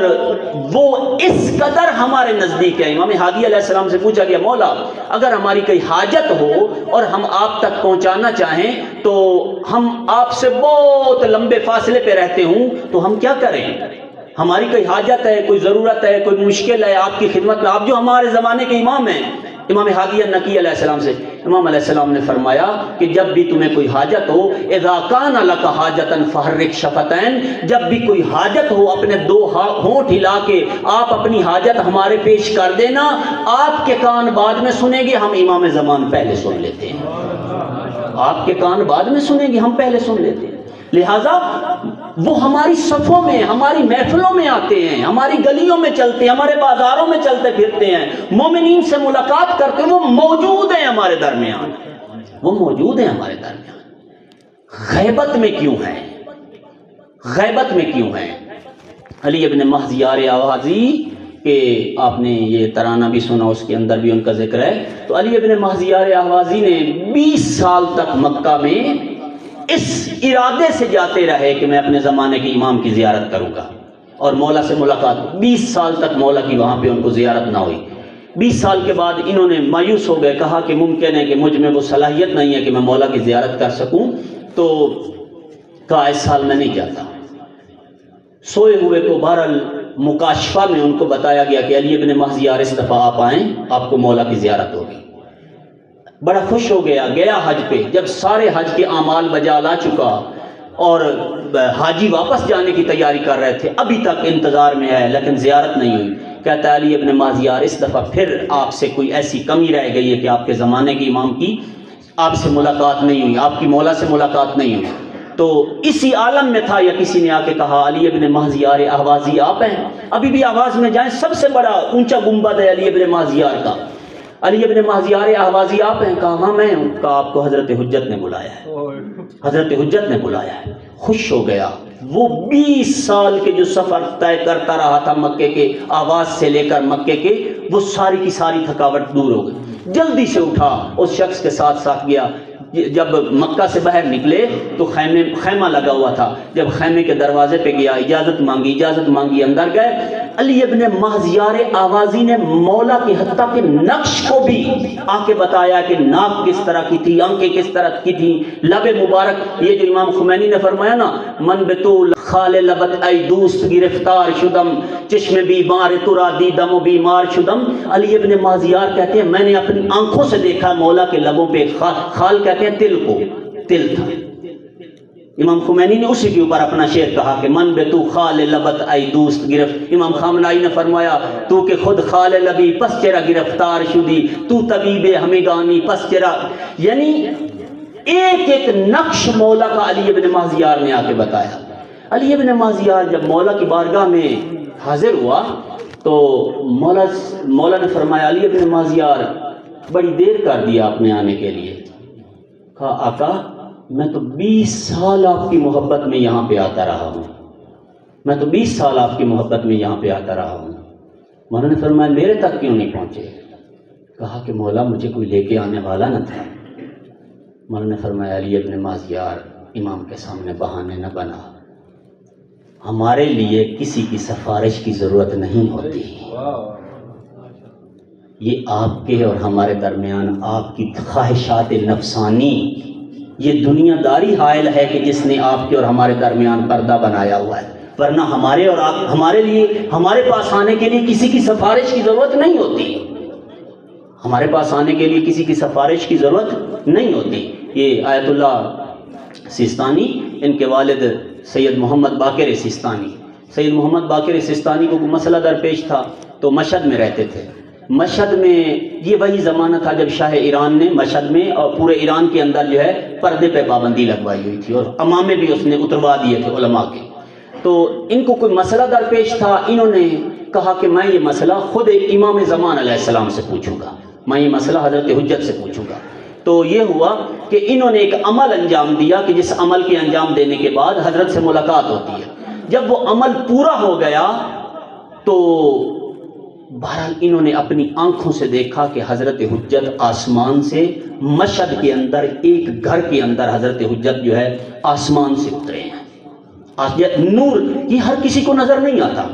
[SPEAKER 1] وہ اس قدر ہمارے نزدیک ہے. امام ہادی علیہ السلام سے پوچھا گیا مولا اگر ہماری کوئی حاجت ہو اور ہم آپ تک پہنچانا چاہیں تو ہم آپ سے بہت لمبے فاصلے پہ رہتے ہوں تو ہم کیا کریں؟ ہماری کوئی حاجت ہے، کوئی ضرورت ہے، کوئی مشکل ہے آپ کی خدمت میں، آپ جو ہمارے زمانے کے امام ہیں. امام ہادی النقی علیہ السلام سے امام علیہ السلام نے فرمایا کہ جب بھی تمہیں کوئی حاجت ہو اذا کان لک حاجتا فحرک شفتین، جب بھی کوئی حاجت ہو اپنے دو ہونٹ ہلا کے آپ اپنی حاجت ہمارے پیش کر دینا، آپ کے کان بعد میں سنیں گے، ہم امام زمان پہلے سن لیتے ہیں. آپ کے کان بعد میں سنیں گے، ہم پہلے سن لیتے ہیں. لہذا وہ ہماری صفوں میں، ہماری محفلوں میں آتے ہیں، ہماری گلیوں میں چلتے ہیں، ہمارے بازاروں میں چلتے پھرتے ہیں، مومنین سے ملاقات کرتے ہیں، وہ موجود ہیں ہمارے درمیان، وہ موجود ہیں ہمارے درمیان. غیبت میں کیوں ہیں؟ غیبت میں کیوں ہیں؟ علی ابن مہذیار آوازی کہ آپ نے یہ ترانہ بھی سنا، اس کے اندر بھی ان کا ذکر ہے. تو علی ابن مہذیار آوازی نے 20 سال تک مکہ میں اس ارادے سے جاتے رہے کہ میں اپنے زمانے کے امام کی زیارت کروں گا اور مولا سے ملاقات. 20 سال تک مولا کی وہاں پہ ان کو زیارت نہ ہوئی. 20 سال کے بعد انہوں نے مایوس ہو گئے، کہا کہ ممکن ہے کہ مجھ میں وہ صلاحیت نہیں ہے کہ میں مولا کی زیارت کر سکوں. تو کہا اس سال میں نہیں جاتا. سوئے ہوئے کو بہرحال مکاشفہ میں ان کو بتایا گیا کہ علی ابن مہذیار اس دفعہ آپ آئیں، آپ کو مولا کی زیارت ہوگی. بڑا خوش ہو گیا، گیا حج پہ. جب سارے حج کے اعمال بجا لا چکا اور حاجی واپس جانے کی تیاری کر رہے تھے، ابھی تک انتظار میں ہے لیکن زیارت نہیں ہوئی. کہتا ہے علی ابن مہذیار اس دفعہ پھر آپ سے کوئی ایسی کمی رہ گئی ہے کہ آپ کے زمانے کے امام کی آپ سے ملاقات نہیں ہوئی، آپ کی مولا سے ملاقات نہیں ہوئی. تو اسی عالم میں تھا یا کسی نے آ کے کہا علی ابن مہذیار احوازی آپ ہیں؟ ابھی بھی آواز میں جائیں، سب سے بڑا اونچا گنبد ہے علی ابن مہذیار کا. علی ابن مہذیار احوازی آپ ہیں؟ کہا ہاں میں ہوں. کہا آپ کو حضرت حجت نے بلایا ہے، حضرت حجت نے بلایا ہے. خوش ہو گیا. وہ 20 سال کے جو سفر طے کرتا رہا تھا مکے کے آواز سے لے کر مکے کے، وہ ساری کی ساری تھکاوٹ دور ہو گئی. جلدی سے اٹھا، اس شخص کے ساتھ ساتھ گیا. جب مکہ سے باہر نکلے تو خیمہ لگا ہوا تھا. جب خیمے کے دروازے پہ گیا، اجازت مانگی، اندر گئے. علی ابن مہذیار آوازی نے مولا کی حتیٰ کے نقش کو بھی آ کے بتایا کہ ناک کس طرح کی تھی، آنکھیں کس طرح کی تھی، لب مبارک. یہ جو امام خمینی نے فرمایا نا، من بطول خال لبت ای دوست گرفتار شدم، چشم بیمار ترا دیدم و بیمار شدم. علی ابن مہذیار کہتے ہیں میں نے اپنی آنکھوں سے دیکھا مولا کے لبوں پہ خال کہتے ہیں تل کو، تل تھا. امام خمینی نے اسی کے اوپر اپنا شعر کہا کہ من بے تو خال لبت ای دوست گرفت. امام خامنائی نے فرمایا تو کہ خود خال لبی پس چرا گرفتار شدی، تو طبیب ہمگانی پس چرا. یعنی ایک ایک نقش مولا کا علی ابن مہذیار نے آ کے بتایا. علی ابن مہذیار جب مولا کی بارگاہ میں حاضر ہوا تو مولا نے فرمایا علی ابن مہذیار بڑی دیر کر دیا آپ نے آنے کے لیے. کہا آقا میں تو 20 سال آپ کی محبت میں یہاں پہ آتا رہا ہوں، میں تو 20 سال آپ کی محبت میں یہاں پہ آتا رہا ہوں. مولا نے فرمایا میرے تک کیوں نہیں پہنچے؟ کہا کہ مولا مجھے کوئی لے کے آنے والا نہ تھا. مولا نے فرمایا علی ابن مہذیار امام کے سامنے بہانے نہ بنا، ہمارے لیے کسی کی سفارش کی ضرورت نہیں ہوتی. یہ آپ کے اور ہمارے درمیان آپ کی خواہشات نفسانی، یہ دنیا داری حائل ہے کہ جس نے آپ کے اور ہمارے درمیان پردہ بنایا ہوا ہے. ورنہ ہمارے اور آپ ہمارے لیے ہمارے پاس آنے کے لیے کسی کی سفارش کی ضرورت نہیں ہوتی. ہمارے پاس آنے کے لیے کسی کی سفارش کی ضرورت نہیں ہوتی. یہ آیت اللہ سیستانی، ان کے والد سید محمد باقر سیستانی. سید محمد باقر سیستانی کو مسئلہ درپیش تھا تو مشہد میں رہتے تھے. مشہد میں یہ وہی زمانہ تھا جب شاہ ایران نے مشہد میں اور پورے ایران کے اندر جو ہے پردے پہ پابندی لگوائی ہوئی تھی اور امامے بھی اس نے اتروا دیے تھے علماء کے. تو ان کو کوئی مسئلہ درپیش تھا. انہوں نے کہا کہ میں یہ مسئلہ خود امام زمان علیہ السلام سے پوچھوں گا، میں یہ مسئلہ حضرت حجت سے پوچھوں گا. تو یہ ہوا کہ انہوں نے ایک عمل انجام دیا کہ جس عمل کے انجام دینے کے بعد حضرت سے ملاقات ہوتی ہے. جب وہ عمل پورا ہو گیا تو بہرحال انہوں نے اپنی آنکھوں سے دیکھا کہ حضرت حجت آسمان سے مشہد کے اندر ایک گھر کے اندر حضرت حجت جو ہے آسمان سے اترے ہیں. نور یہ ہر کسی کو نظر نہیں آتا،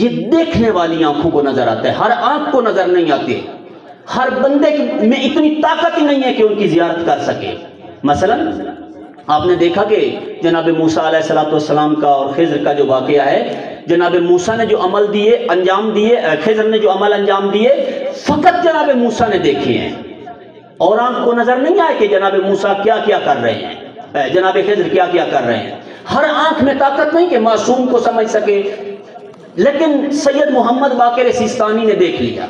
[SPEAKER 1] یہ دیکھنے والی آنکھوں کو نظر آتا ہے، ہر آنکھ کو نظر نہیں آتے. ہر بندے میں اتنی طاقت ہی نہیں ہے کہ ان کی زیارت کر سکے. مثلا آپ نے دیکھا کہ جناب موسیٰ علیہ السلام کا اور خضر کا جو واقعہ ہے، جناب موسیٰ نے جو عمل دیے انجام دیے، خضر نے جو عمل انجام دیے فقط جناب موسیٰ نے دیکھے ہیں، اور آنکھ کو نظر نہیں آئے کہ جناب موسیٰ کیا کیا کر رہے ہیں، جناب خضر کیا کیا کر رہے ہیں. ہر آنکھ میں طاقت نہیں کہ معصوم کو سمجھ سکے، لیکن سید محمد باقر سیستانی نے دیکھ لیا،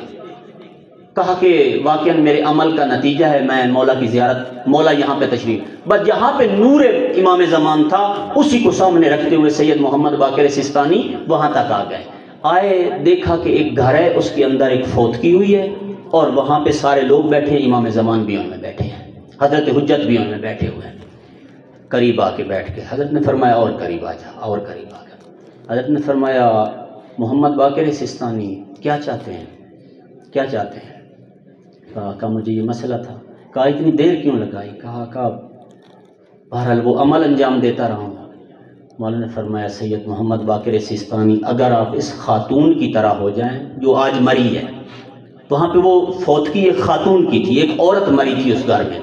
[SPEAKER 1] کہا کہ واقعاً میرے عمل کا نتیجہ ہے میں مولا کی زیارت، مولا یہاں پہ تشریف، بس جہاں پہ نور امام زمان تھا اسی کو سامنے رکھتے ہوئے سید محمد باقر سیستانی وہاں تک آ گئے. آئے دیکھا کہ ایک گھر ہے، اس کے اندر ایک فوت کی ہوئی ہے اور وہاں پہ سارے لوگ بیٹھے ہیں، امام زمان بھی ان میں بیٹھے ہیں، حضرت حجت بھی ان میں بیٹھے ہوئے ہیں. قریب آ کے بیٹھ کے حضرت نے فرمایا اور قریب آ جا، اور قریب آ گیا. حضرت نے فرمایا محمد باقر سیستانی کیا چاہتے ہیں، کیا چاہتے ہیں؟ کہا مجھے یہ مسئلہ تھا. کہا اتنی دیر کیوں لگائی؟ کہا بہرحال وہ عمل انجام دیتا رہا ہوں. مولانا نے فرمایا سید محمد باقر سیستانی اگر آپ اس خاتون کی طرح ہو جائیں جو آج مری ہے، وہاں پہ وہ فوت کی ایک خاتون کی تھی، ایک عورت مری تھی اس گھر میں.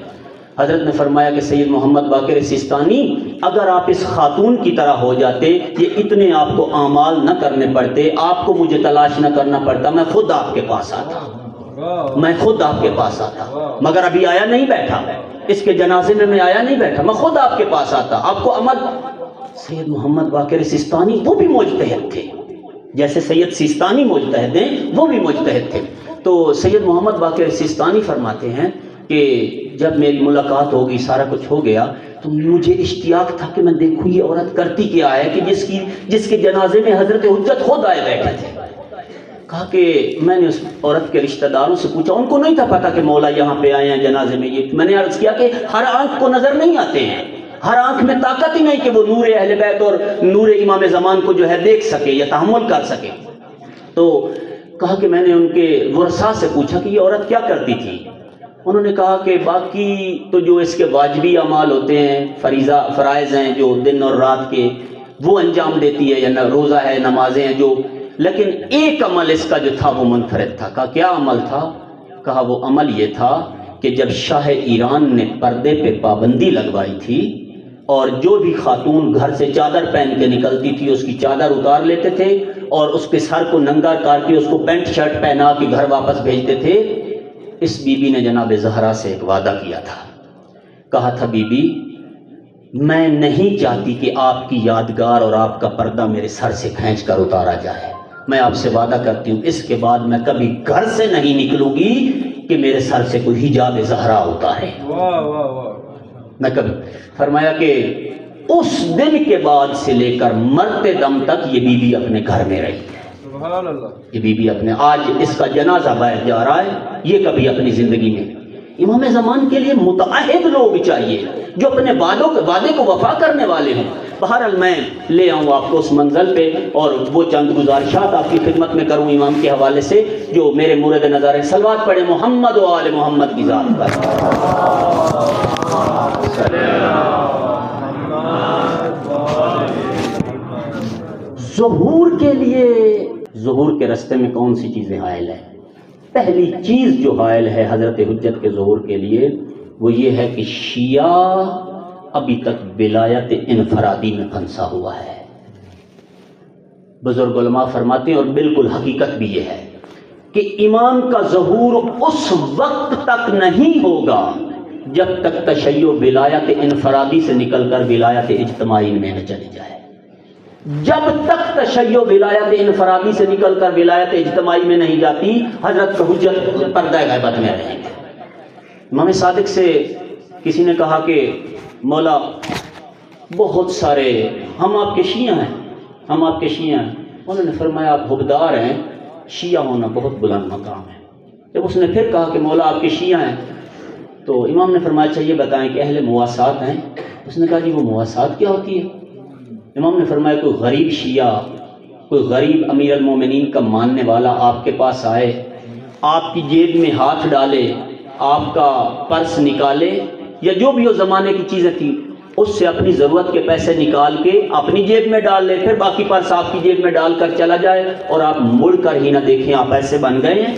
[SPEAKER 1] حضرت نے فرمایا کہ سید محمد باقر سیستانی اگر آپ اس خاتون کی طرح ہو جاتے، یہ اتنے آپ کو اعمال نہ کرنے پڑتے، آپ کو مجھے تلاش نہ کرنا پڑتا، میں خود آپ کے پاس آتا، میں خود آپ کے پاس آتا. مگر ابھی آیا نہیں بیٹھا، اس کے جنازے میں آیا نہیں بیٹھا، میں خود آپ کے پاس آتا، آپ کو عمل. سید محمد باقر سیستانی وہ بھی مجتہد تھے، جیسے سید سیستانی مجتہد ہیں وہ بھی مجتہد تھے. تو سید محمد باقر سیستانی فرماتے ہیں کہ جب میری ملاقات ہوگی سارا کچھ ہو گیا تو مجھے اشتیاق تھا کہ میں دیکھوں یہ عورت کرتی کیا ہے کہ جس کے جنازے میں حضرت حجت خود آئے بیٹھے تھے. کہا کہ میں نے اس عورت کے رشتہ داروں سے پوچھا، ان کو نہیں تھا پتا کہ مولا یہاں پہ آئے ہیں جنازے میں. یہ میں نے عرض کیا کہ ہر آنکھ کو نظر نہیں آتے ہیں، ہر آنکھ میں طاقت ہی نہیں کہ وہ نور اہل بیت اور نور امام زمان کو جو ہے دیکھ سکے یا تحمل کر سکے. تو کہا کہ میں نے ان کے ورثاء سے پوچھا کہ یہ عورت کیا کرتی تھی. انہوں نے کہا کہ باقی تو جو اس کے واجبی اعمال ہوتے ہیں، فرائض ہیں جو دن اور رات کے، وہ انجام دیتی ہے، یا روزہ ہے، نمازیں ہیں جو، لیکن ایک عمل اس کا جو تھا وہ منفرد تھا. کہا کیا عمل تھا؟ کہا وہ عمل یہ تھا کہ جب شاہ ایران نے پردے پہ پابندی لگوائی تھی اور جو بھی خاتون گھر سے چادر پہن کے نکلتی تھی اس کی چادر اتار لیتے تھے اور اس کے سر کو ننگا کر کے اس کو پینٹ شرٹ پہنا کے گھر واپس بھیجتے تھے، اس بی بی نے جناب زہرا سے ایک وعدہ کیا تھا. کہا تھا بی بی میں نہیں چاہتی کہ آپ کی یادگار اور آپ کا پردہ میرے سر سے کھینچ کر اتارا جائے، میں آپ سے وعدہ کرتی ہوں اس کے بعد میں کبھی گھر سے نہیں نکلوں گی کہ میرے سر سے کوئی حجاب زہرا اتارے. میں کبھی. فرمایا کہ اس دن کے بعد سے لے کر مرتے دم تک یہ بی بی اپنے گھر میں رہی ہے. یہ بی بی اپنے، آج اس کا جنازہ باہر جا رہا ہے، یہ کبھی اپنی زندگی میں. امام زمان کے لیے متعہد لوگ چاہیے جو اپنے وعدے کو وفا کرنے والے ہوں. بہرحال میں لے آؤں آپ کو اس منزل پہ اور وہ چند گزارشات آپ کی خدمت میں کروں امام کے حوالے سے جو میرے مورد نظر ہے. صلوات پڑھیں محمد و آل محمد کی ذات پر. ظہور کے لیے، ظہور کے رستے میں کون سی چیزیں حائل ہیں؟ پہلی چیز جو حائل ہے حضرت حجت کے ظہور کے لیے وہ یہ ہے کہ شیعہ ابھی تک ولایت انفرادی میں پھنسا ہوا ہے. بزرگ علماء فرماتے ہیں اور بالکل حقیقت بھی یہ ہے کہ امام کا ظہور اس وقت تک نہیں ہوگا جب تک تشیع ولایت انفرادی سے نکل کر ولایت اجتماعی میں نہ چلی جائے. جب تک تشیع ولایت انفرادی سے نکل کر ولایت اجتماعی میں نہیں جاتی حضرت کا حجت پردہ غیبت میں رہیں گے. امام صادق سے کسی نے کہا کہ مولا بہت سارے ہم آپ کے شیعہ ہیں، ہم آپ کے شیعہ ہیں. انہوں نے فرمایا آپ حبدار ہیں، شیعہ ہونا بہت بلند مقام ہے. جب اس نے پھر کہا کہ مولا آپ کے شیعہ ہیں تو امام نے فرمایا اچھا یہ بتائیں کہ اہل مواسات ہیں؟ اس نے کہا جی وہ مواسات کیا ہوتی ہے؟ امام نے فرمایا کوئی غریب شیعہ کوئی غریب امیر المومنین کا ماننے والا آپ کے پاس آئے، آپ کی جیب میں ہاتھ ڈالے، آپ کا پرس نکالے یا جو بھی وہ زمانے کی چیزیں تھیں اس سے اپنی ضرورت کے پیسے نکال کے اپنی جیب میں ڈال لے، پھر باقی پرس آپ کی جیب میں ڈال کر چلا جائے اور آپ مڑ کر ہی نہ دیکھیں آپ ایسے بن گئے ہیں،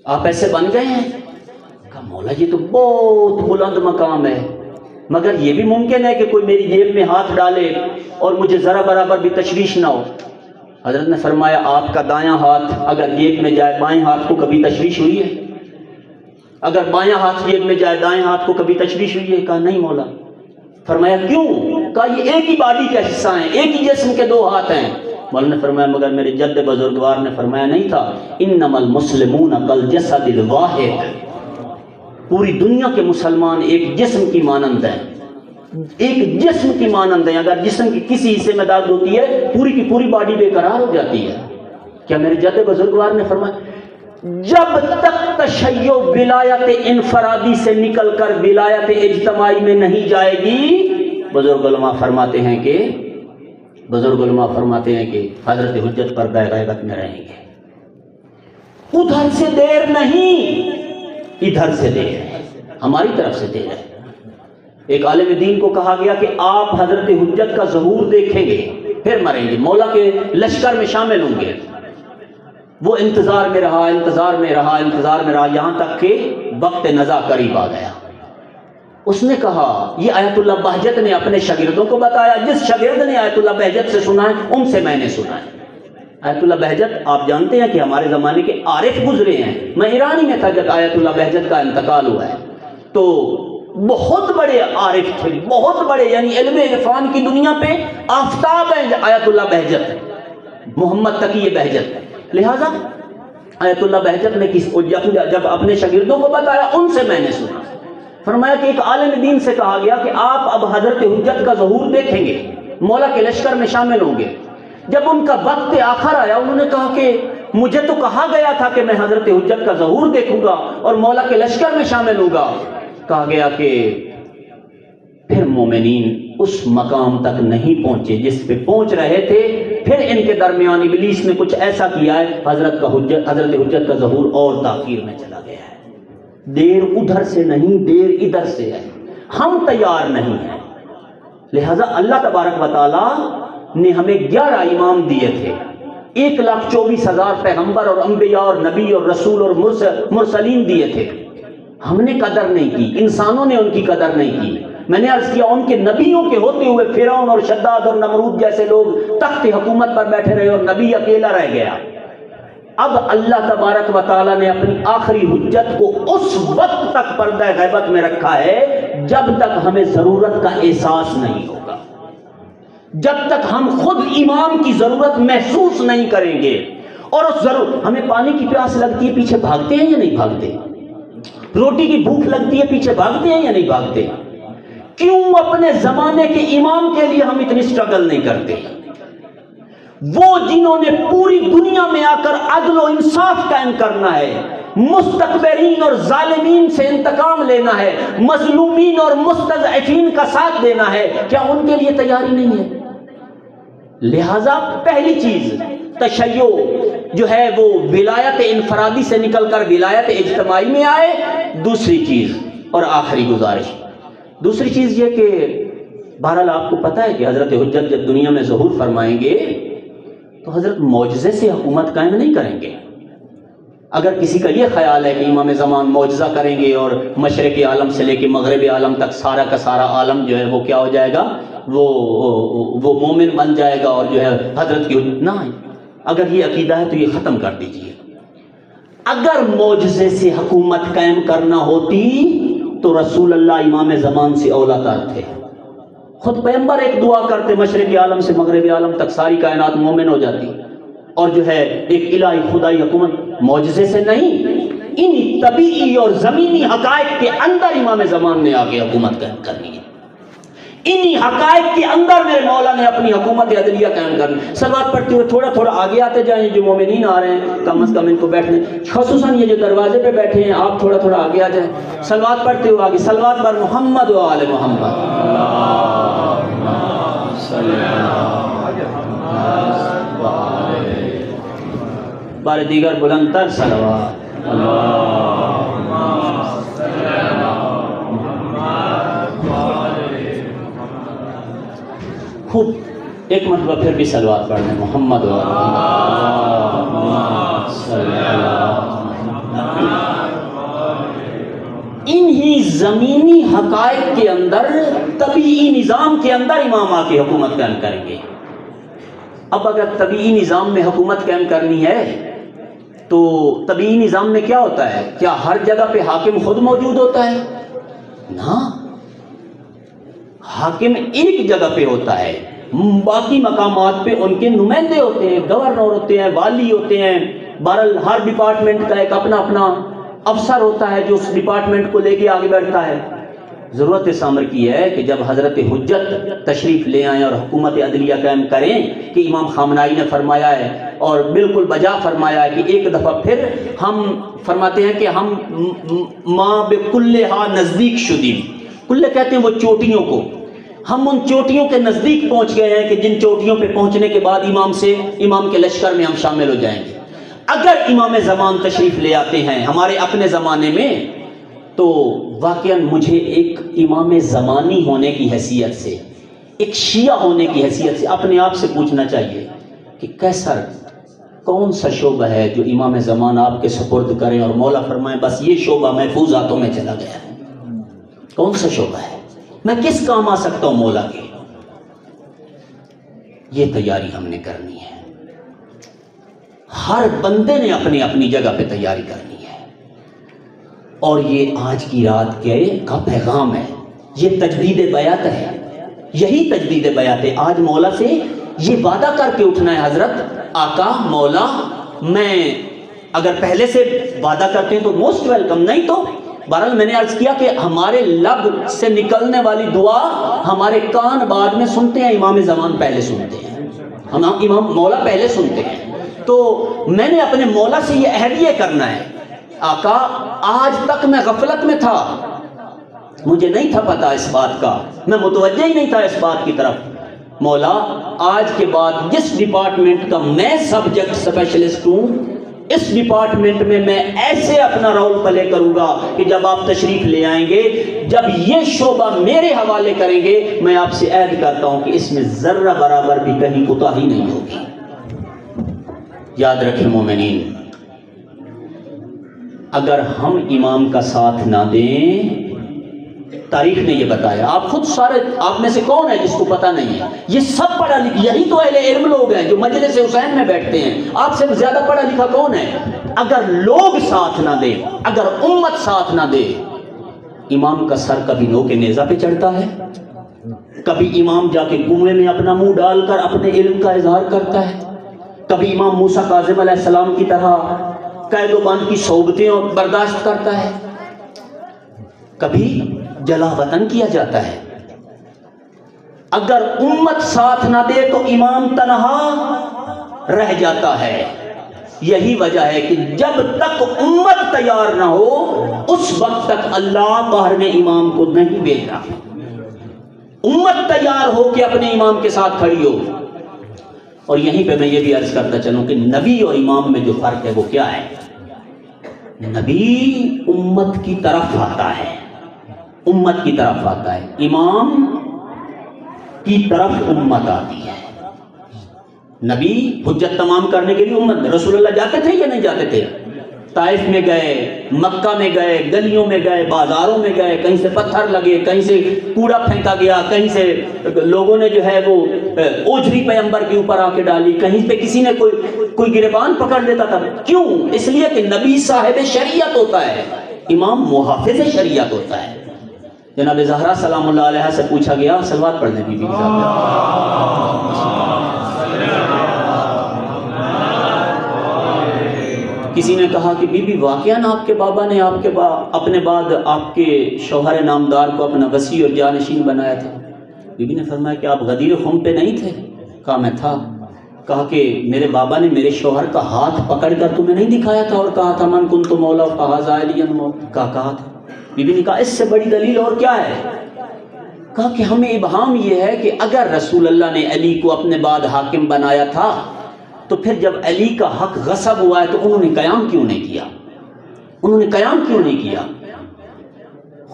[SPEAKER 1] آپ ایسے بن گئے ہیں؟ کہا مولا یہ تو بہت بلند مقام ہے، مگر یہ بھی ممکن ہے کہ کوئی میری جیب میں ہاتھ ڈالے اور مجھے ذرا برابر بھی تشویش نہ ہو۔ حضرت نے فرمایا آپ کا دایاں ہاتھ اگر جیب میں جائے بائیں ہاتھ کو کبھی تشویش ہوئی ہے؟ اگر بایاں ہاتھ جیب میں جائے دائیں ہاتھ کو کبھی تشویش ہوئی ہے؟ کہا نہیں مولا۔ فرمایا کیوں؟ کہا یہ ایک ہی باڈی کا حصہ ہیں، ایک ہی جسم کے دو ہاتھ ہیں۔ مولا نے فرمایا مگر میرے جد بزرگوار نے فرمایا نہیں تھا، انما المسلمون کالجسد الواحد، پوری دنیا کے مسلمان ایک جسم کی مانند ہیں، ایک جسم کی مانند ہیں، اگر جسم کی کسی حصے میں درد ہوتی ہے پوری کی پوری باڈی بے قرار ہو جاتی ہے۔ کیا میرے جد بزرگوار نے فرمایا جب تک تشیع ولایت انفرادی سے نکل کر ولایت اجتماعی میں نہیں جائے گی، بزرگ علماء فرماتے ہیں کہ حضرت حجت پردہ غیبت میں رہیں گے۔ ادھر سے دیر نہیں، ادھر سے دیر ہے، ہماری طرف سے دیر ہے۔ ایک عالم دین کو کہا گیا کہ آپ حضرت حجت کا ظہور دیکھیں گے پھر مریں گے، مولا کے لشکر میں شامل ہوں گے۔ وہ انتظار میں رہا یہاں تک کہ وقت نزا قریب آ گیا۔ اس نے کہا، یہ آیت اللہ بہجت نے اپنے شاگردوں کو بتایا، جس شاگرد نے آیت اللہ بہجت سے سنا ہے ان سے میں نے سنا ہے۔ آیت اللہ بہجت آپ جانتے ہیں کہ ہمارے زمانے کے عارف گزرے ہیں، میں ایرانی میں تھا جب آیت اللہ بہجت کا انتقال ہوا ہے، تو بہت بڑے عارف تھے، بہت بڑے، یعنی علم عرفان کی دنیا پہ آفتاب ہیں آیت اللہ بہجت، محمد تقی بہجت۔ لہذا آیت اللہ بہجت نے جب اپنے شاگردوں کو بتایا ان سے میں نے سنا، فرمایا کہ ایک عالم دین سے کہا گیا کہ آپ اب حضرت حجت کا ظہور دیکھیں گے، مولا کے لشکر میں شامل ہوں گے۔ جب ان کا وقت آخر آیا انہوں نے کہا کہ مجھے تو کہا گیا تھا کہ میں حضرت حجت کا ظہور دیکھوں گا اور مولا کے لشکر میں شامل ہوں گا۔ کہا گیا کہ پھر مومنین اس مقام تک نہیں پہنچے جس پہ پہنچ رہے تھے، پھر ان کے درمیان ابلیس نے کچھ ایسا کیا ہے حضرت حجت کا ظہور اور تاخیر میں چلا گیا ہے۔ دیر ادھر سے نہیں، دیر ادھر سے ہے، ہم تیار نہیں ہیں۔ لہذا اللہ تبارک و تعالی نے ہمیں 11 امام دیے تھے، 1,24,000 پیغمبر اور انبیاء اور نبی اور رسول اور مرسلین دیے تھے، ہم نے قدر نہیں کی، انسانوں نے ان کی قدر نہیں کی۔ میں نے عرض کیا ان کے نبیوں کے ہوتے ہوئے فرعون اور شداد اور نمرود جیسے لوگ تخت حکومت پر بیٹھے رہے اور نبی اکیلا رہ گیا۔ اب اللہ تبارک و تعالیٰ نے اپنی آخری حجت کو اس وقت تک پردہ غیبت میں رکھا ہے جب تک ہمیں ضرورت کا احساس نہیں ہوگا، جب تک ہم خود امام کی ضرورت محسوس نہیں کریں گے۔ اور اس ضرورت، ہمیں پانی کی پیاس لگتی ہے پیچھے بھاگتے ہیں یا نہیں بھاگتے؟ روٹی کی بھوک لگتی ہے پیچھے بھاگتے ہیں یا نہیں بھاگتے؟ کیوں اپنے زمانے کے امام کے لیے ہم اتنی سٹرگل نہیں کرتے؟ وہ جنہوں نے پوری دنیا میں آ کر عدل و انصاف قائم کرنا ہے، مستکبرین اور ظالمین سے انتقام لینا ہے، مظلومین اور مستضعفین کا ساتھ دینا ہے، کیا ان کے لیے تیاری نہیں ہے؟ لہذا پہلی چیز تشیع جو ہے وہ ولایت انفرادی سے نکل کر ولایت اجتماعی میں آئے۔ دوسری چیز اور آخری گزارش، دوسری چیز یہ کہ بہرحال آپ کو پتہ ہے کہ حضرت حجت جب دنیا میں ظہور فرمائیں گے تو حضرت معجزے سے حکومت قائم نہیں کریں گے۔ اگر کسی کا یہ خیال ہے کہ امام زمان معجزہ کریں گے اور مشرق عالم سے لے کے مغرب عالم تک سارا کا سارا عالم جو ہے وہ کیا ہو جائے گا، وہ مومن بن جائے گا اور جو ہے حضرت کی نہ، اگر یہ عقیدہ ہے تو یہ ختم کر دیجئے۔ اگر معجزے سے حکومت قائم کرنا ہوتی تو رسول اللہ امام زمان سے اولا تر تھے۔ خود پیغمبر ایک دعا کرتے مشرق عالم سے مغرب عالم تک ساری کائنات مومن ہو جاتی، اور جو ہے ایک الہی خدائی حکومت معجزے سے نہیں، ان طبیعی اور زمینی حقائق کے اندر امام زمان نے آگے حکومت قائم کرنی ہے۔ انہی حقائق کے اندر میرے مولا نے اپنی حکومت عدلیہ قائم کرنی۔ صلوات پڑھتے ہوئے تھوڑا تھوڑا آگے آتے جائیں، جو مومنین آ رہے ہیں کم از کم ان کو بیٹھنے، خصوصاً یہ جو دروازے پہ بیٹھے ہیں آپ تھوڑا تھوڑا آگے آ جائیں، صلوات پڑھتے ہوئے آگے، صلوات بر محمد و آل محمد۔ بار دیگر بلند تر صلوات۔ خوب ایک مرتبہ پھر بھی صلوات پڑھ لیں، محمد و انہی زمینی حقائق کے اندر، طبیعی نظام کے اندر امام آ کے حکومت قائم کریں گے۔ اب اگر طبیعی نظام میں حکومت قائم کرنی ہے تو طبیعی نظام میں کیا ہوتا ہے؟ کیا ہر جگہ پہ حاکم خود موجود ہوتا ہے؟ نہ، حاکم ایک جگہ پہ ہوتا ہے، باقی مقامات پہ ان کے نمائندے ہوتے ہیں، گورنر ہوتے ہیں، والی ہوتے ہیں، بہرحال ہر ڈپارٹمنٹ کا ایک اپنا اپنا افسر ہوتا ہے جو اس ڈپارٹمنٹ کو لے کے آگے بڑھتا ہے۔ ضرورت اس امر کی ہے کہ جب حضرت حجت تشریف لے آئیں اور حکومت عدلیہ قائم کریں کہ امام خامنائی نے فرمایا ہے اور بالکل بجا فرمایا ہے کہ ایک دفعہ پھر ہم فرماتے ہیں کہ ہم ماں بکلہا نزدیک شدیم، کلے کہتے ہیں وہ چوٹیوں کو، ہم ان چوٹیوں کے نزدیک پہنچ گئے ہیں کہ جن چوٹیوں پہ پہنچنے کے بعد امام کے لشکر میں ہم شامل ہو جائیں گے۔ اگر امام زمان تشریف لے آتے ہیں ہمارے اپنے زمانے میں تو واقعاً مجھے ایک امام زمانی ہونے کی حیثیت سے، ایک شیعہ ہونے کی حیثیت سے اپنے آپ سے پوچھنا چاہیے کہ کیسر کون سا شعبہ ہے جو امام زمان آپ کے سپرد کریں اور مولا فرمائیں بس یہ شعبہ محفوظ ہاتھوں میں چلا گیا ہے؟ کون سا شعبہ ہے؟ میں کس کام آ سکتا ہوں مولا کے؟ یہ تیاری ہم نے کرنی ہے، ہر بندے نے اپنی اپنی جگہ پہ تیاری کرنی ہے، اور یہ آج کی رات کا پیغام ہے، یہ تجدید بیعت ہے، یہی تجدید بیعت ہے۔ آج مولا سے یہ وعدہ کر کے اٹھنا ہے، حضرت آقا مولا میں، اگر پہلے سے وعدہ کرتے ہیں تو موسٹ ویلکم، نہیں تو بہرحال میں نے عرض کیا کہ ہمارے لب سے نکلنے والی دعا ہمارے کان بعد میں سنتے ہیں، امام زمان پہلے سنتے ہیں، ہم امام مولا پہلے سنتے ہیں۔ تو میں نے اپنے مولا سے یہ عہد یہ کرنا ہے، آقا آج تک میں غفلت میں تھا، مجھے نہیں تھا پتا اس بات کا، میں متوجہ ہی نہیں تھا اس بات کی طرف، مولا آج کے بعد جس ڈپارٹمنٹ کا میں سبجیکٹ اسپیشلسٹ ہوں، اس ڈپارٹمنٹ میں میں ایسے اپنا رول پلے کروں گا کہ جب آپ تشریف لے آئیں گے، جب یہ شعبہ میرے حوالے کریں گے، میں آپ سے عہد کرتا ہوں کہ اس میں ذرہ برابر بھی کہیں کوتاہی نہیں ہوگی۔ یاد رکھیں مومنین، اگر ہم امام کا ساتھ نہ دیں، تاریخ نے یہ بتایا، آپ خود سارے، آپ میں سے کون ہے جس کو پتہ نہیں ہے؟ یہ سب پڑھا لکھا، یہی تو اہل علم لوگ ہیں جو مجلس حسین میں بیٹھتے ہیں، آپ سے زیادہ پڑھا لکھا کون ہے؟ اگر لوگ ساتھ نہ دیں، اگر امت ساتھ نہ دے، امام کا سر کبھی نو کے نیزہ پہ چڑھتا ہے، کبھی امام جا کے کنویں میں اپنا منہ ڈال کر اپنے علم کا اظہار کرتا ہے، کبھی امام موسیٰ کاظم علیہ السلام کی طرح قید و بند کی صحبتیں برداشت کرتا ہے، کبھی جلا وطن کیا جاتا ہے۔ اگر امت ساتھ نہ دے تو امام تنہا رہ جاتا ہے۔ یہی وجہ ہے کہ جب تک امت تیار نہ ہو اس وقت تک اللہ باہر میں امام کو نہیں بھیجتا۔ امت تیار ہو کہ اپنے امام کے ساتھ کھڑی ہو۔ اور یہیں پہ میں یہ بھی عرض کرتا چلوں کہ نبی اور امام میں جو فرق ہے وہ کیا ہے؟ نبی امت کی طرف آتا ہے، امت کی طرف آتا ہے، امام کی طرف امت آتی ہے۔ نبی حجت تمام کرنے کے لیے امت، رسول اللہ جاتے تھے یا نہیں جاتے تھے؟ طائف میں گئے، مکہ میں گئے، گلیوں میں گئے، بازاروں میں گئے، کہیں سے پتھر لگے، کہیں سے کوڑا پھینکا گیا، کہیں سے لوگوں نے جو ہے وہ اوجری پیغمبر کے اوپر آ کے ڈالی، کہیں پہ کسی نے کوئی گریبان پکڑ لیتا تھا۔ کیوں؟ اس لیے کہ نبی صاحب شریعت ہوتا ہے، امام محافظ شریعت ہوتا ہے۔ جناب زہرا سلام اللہ علیہ سے پوچھا گیا، صلوات پڑھنے بی بی کے ساتھ، کسی نے کہا کہ بی بی واقعاً آپ کے بابا نے اپنے بعد آپ کے شوہر نامدار کو اپنا وصی اور جانشین بنایا تھا؟ بی بی نے فرمایا کہ آپ غدیر خم پہ نہیں تھے؟ کہا میں تھا۔ کہا کہ میرے بابا نے میرے شوہر کا ہاتھ پکڑ کر تمہیں نہیں دکھایا تھا اور کہا تھا من کنت مولا فہذا علی کہا تھا؟ بی بی نے کہا اس سے بڑی دلیل اور کیا ہے؟ کہا کہ ہمیں ابہام یہ ہے کہ اگر رسول اللہ نے علی کو اپنے بعد حاکم بنایا تھا تو پھر جب علی کا حق غصب ہوا ہے تو انہوں نے قیام کیوں نہیں کیا؟ انہوں نے قیام کیوں نہیں کیا؟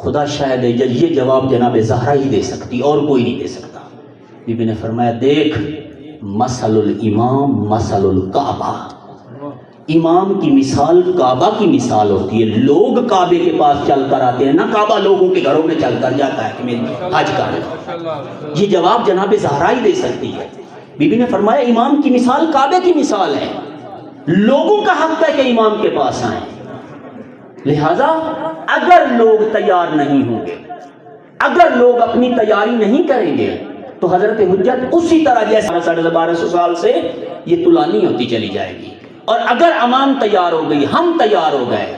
[SPEAKER 1] خدا شاید یہ جواب جناب زہرا ہی دے سکتی، اور کوئی نہیں دے سکتا۔ بی بی نے فرمایا دیکھ، مثل الامام مثل الکعبہ، امام کی مثال کعبہ کی مثال ہوتی ہے۔ لوگ کعبے کے پاس چل کر آتے ہیں، نہ کعبہ لوگوں کے گھروں میں چل کر جاتا ہے کہ میری حج کر لو۔ یہ جواب جناب زہرا ہی دے سکتی ہے۔ بی بی نے فرمایا امام کی مثال کعبے کی مثال ہے، لوگوں کا حق ہے کہ امام کے پاس آئیں، لہذا اگر لوگ تیار نہیں ہوں گے، اگر لوگ اپنی تیاری نہیں کریں گے تو حضرت حجت اسی طرح جیسے 1250 سال سے یہ طولانی ہوتی چلی جائے گی۔ اور اگر عوام تیار ہو گئی، ہم تیار ہو گئے،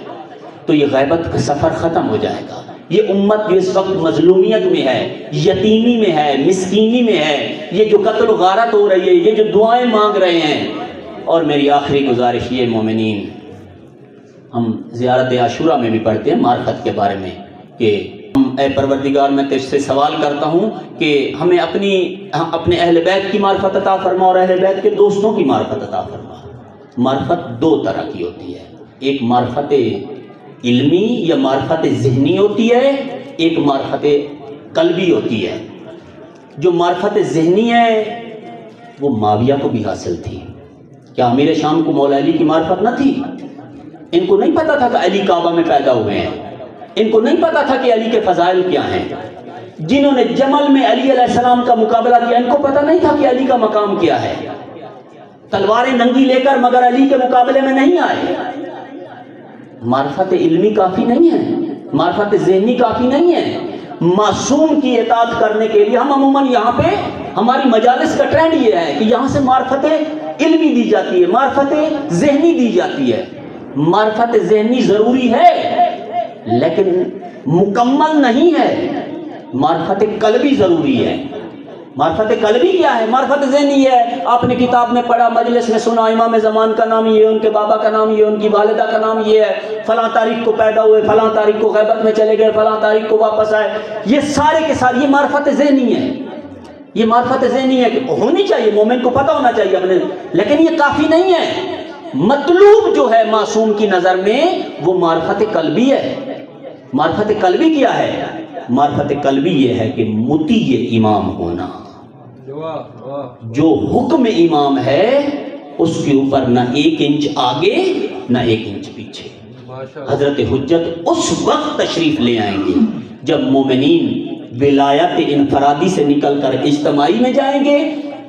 [SPEAKER 1] تو یہ غیبت کا سفر ختم ہو جائے گا۔ یہ امت جو اس وقت مظلومیت میں ہے، یتیمی میں ہے، مسکینی میں ہے، یہ جو قتل و غارت ہو رہی ہے، یہ جو دعائیں مانگ رہے ہیں۔ اور میری آخری گزارش یہ مومنین، ہم زیارت عاشورہ میں بھی پڑھتے ہیں معرفت کے بارے میں کہ اے پروردگار میں تجھ سے سوال کرتا ہوں کہ ہمیں اپنے اہل بیت کی معرفت عطا فرما اور اہل بیت کے دوستوں کی معرفت عطا فرما۔ معرفت دو طرح کی ہوتی ہے، ایک معرفت علمی یا معرفت ذہنی ہوتی ہے، ایک معرفت قلبی ہوتی ہے۔ جو معرفت ذہنی ہے وہ معاویہ کو بھی حاصل تھی۔ کیا امیر شام کو مولا علی کی معرفت نہ تھی؟ ان کو نہیں پتا تھا کہ علی کعبہ میں پیدا ہوئے ہیں، ان کو نہیں پتا تھا کہ علی کے فضائل کیا ہیں۔ جنہوں نے جمل میں علی علیہ السلام کا مقابلہ کیا، ان کو پتا نہیں تھا کہ علی کا مقام کیا ہے۔ تلواریں ننگی لے کر مگر علی کے مقابلے میں نہیں آئے۔ معرفت علمی کافی نہیں ہے، معرفت ذہنی کافی نہیں ہے۔ معصوم کی اطاعت کرنے کے لیے ہم عموماً یہاں پہ ہماری مجالس کا ٹرینڈ یہ ہے کہ یہاں سے معرفت علمی دی جاتی ہے، معرفت ذہنی دی جاتی ہے۔ معرفت ذہنی ضروری ہے لیکن مکمل نہیں ہے، معرفت قلبی ضروری ہے۔ معرفت قلبی کیا ہے؟ معرفت ذہنی ہے، آپ نے کتاب میں پڑھا، مجلس میں سنا، امام زمان کا نام یہ ہے، ان کے بابا کا نام یہ ہے، ان کی والدہ کا نام یہ ہے، فلاں تاریخ کو پیدا ہوئے، فلاں تاریخ کو غیبت میں چلے گئے، فلاں تاریخ کو واپس آئے۔ یہ سارے کے سارے یہ معرفت ذہنی ہے، یہ معرفت ذہنی ہے کہ ہونی چاہیے، مومن کو پتہ ہونا چاہیے اپنے، لیکن یہ کافی نہیں ہے۔ مطلوب جو ہے معصوم کی نظر میں وہ معرفت قلبی ہے۔ معرفت قلبی کیا ہے؟ معرفت قلبی یہ ہے کہ مطیع امام ہونا، جو حکم امام ہے اس کے اوپر نہ ایک انچ آگے نہ ایک انچ پیچھے۔ حضرت حجت اس وقت تشریف لے آئیں گے جب مومنین ولایت انفرادی سے نکل کر اجتماعی میں جائیں گے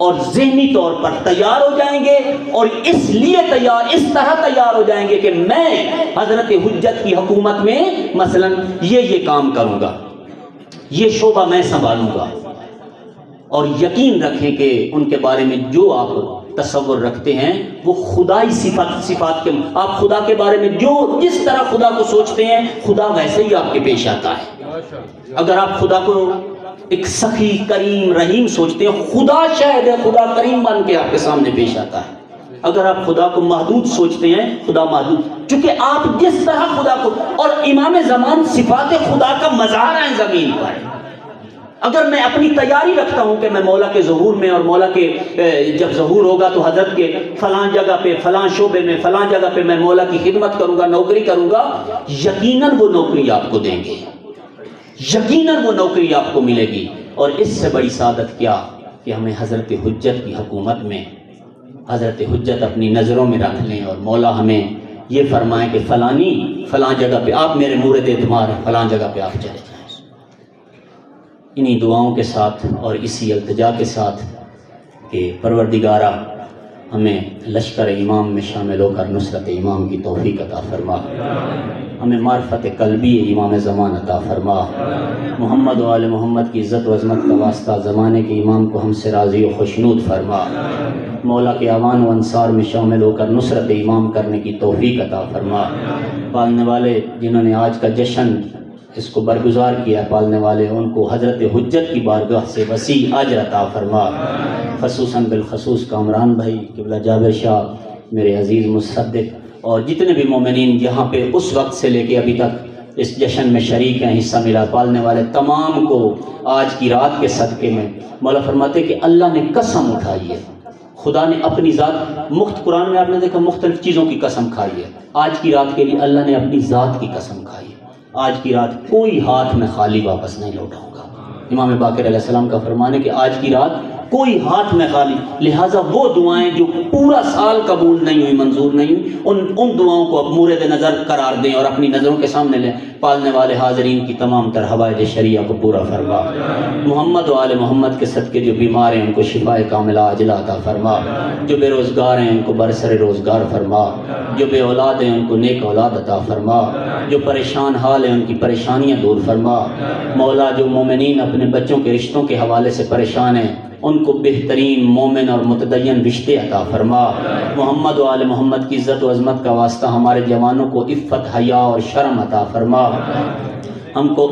[SPEAKER 1] اور ذہنی طور پر تیار ہو جائیں گے، اور اس لیے تیار، اس طرح تیار ہو جائیں گے کہ میں حضرت حجت کی حکومت میں مثلا یہ کام کروں گا، یہ شعبہ میں سنبھالوں گا۔ اور یقین رکھیں کہ ان کے بارے میں جو آپ تصور رکھتے ہیں وہ خدائی صفات کے، آپ خدا کے بارے میں جس طرح خدا کو سوچتے ہیں خدا ویسے ہی آپ کے پیش آتا ہے۔ اگر آپ خدا کو ایک سخی کریم رحیم سوچتے ہیں، خدا شاید ہے خدا کریم بن کے آپ کے سامنے پیش آتا ہے۔ اگر آپ خدا کو محدود سوچتے ہیں، خدا محدود، چونکہ آپ جس طرح خدا کو، اور امام زمان صفات خدا کا مظاہر ہے زمین پر۔ اگر میں اپنی تیاری رکھتا ہوں کہ میں مولا کے ظہور میں، اور مولا کے جب ظہور ہوگا تو حضرت کے فلاں جگہ پہ، فلاں شعبے میں، فلاں جگہ پہ میں مولا کی خدمت کروں گا، نوکری کروں گا، یقیناً وہ نوکری آپ کو دیں گے، یقیناً وہ نوکری آپ کو ملے گی۔ اور اس سے بڑی سعادت کیا کہ ہمیں حضرت حجت کی حکومت میں حضرت حجت اپنی نظروں میں رکھ لیں، اور مولا ہمیں یہ فرمائے کہ فلاں جگہ پہ آپ میرے مورد اعتماد ہیں، فلاں جگہ پہ آپ چلے جائیں۔ انہی دعاؤں کے ساتھ اور اسی التجا کے ساتھ کہ پروردگارہ ہمیں لشکر امام میں شامل ہو کر نصرت امام کی توفیق عطا فرما، ہمیں معرفت قلبی امام زمان عطا فرما، محمد و آل محمد کی عزت و عظمت کا واسطہ زمانے کے امام کو ہم سے راضی و خوشنود فرما، مولا کے اعوان و انصار میں شامل ہو کر نصرت امام کرنے کی توفیق عطا فرما۔ پالنے والے جنہوں نے آج کا جشن اس کو برگزار کیا، پالنے والے ان کو حضرت حجت کی بارگاہ سے وسیع اجر عطا فرما، خصوصاً بالخصوص کامران بھائی، قبلہ جابر شاہ، میرے عزیز مصدق، اور جتنے بھی مومنین جہاں پہ اس وقت سے لے کے ابھی تک اس جشن میں شریک ہیں، حصہ ملا، پالنے والے تمام کو آج کی رات کے صدقے میں مولا فرماتے کہ اللہ نے قسم اٹھائی ہے، خدا نے اپنی ذات قرآن میں آپ نے دیکھا مختلف چیزوں کی قسم کھائی ہے، آج کی رات کے لیے اللہ نے اپنی ذات کی قسم کھائی ہے، آج کی رات کوئی ہاتھ میں خالی واپس نہیں لوٹاؤں گا۔ امام باقر علیہ السلام کا فرمان ہے کہ آج کی رات کوئی ہاتھ میں خالی، لہٰذا وہ دعائیں جو پورا سال قبول نہیں ہوئی، منظور نہیں ہوئی، ان دعاؤں کو اب مورد نظر قرار دیں اور اپنی نظروں کے سامنے لیں۔ پالنے والے حاضرین کی تمام تر حوائج شریعہ کو پورا فرما، محمد و آل محمد کے صدقے جو بیمار ہیں ان کو شفاء کاملہ عاجلہ عطا فرما، جو بے روزگار ہیں ان کو برسر روزگار فرما، جو بے اولاد ہیں ان کو نیک اولاد عطا فرما، جو پریشان حال ہیں ان کی پریشانیاں دور فرما۔ مولا جو مومنین اپنے بچوں کے رشتوں کے حوالے سے پریشان ہیں ان کو بہترین مومن اور متدین رشتے عطا فرما۔ محمد و آل محمد کی عزت و عظمت کا واسطہ ہمارے جوانوں کو عفت، حیا اور شرم عطا فرما۔ ہم کو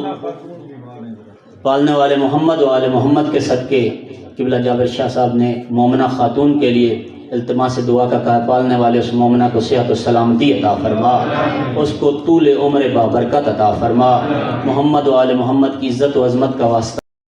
[SPEAKER 1] پالنے والے محمد و آل محمد کے صدقے قبلہ جابر شاہ صاحب نے مومنہ خاتون کے لیے التماس دعا کا کہا، پالنے والے اس مومنہ کو صحت و سلامتی عطا فرما، اس کو طول عمر بابرکت عطا فرما۔ محمد و آل محمد کی عزت و عظمت کا واسطہ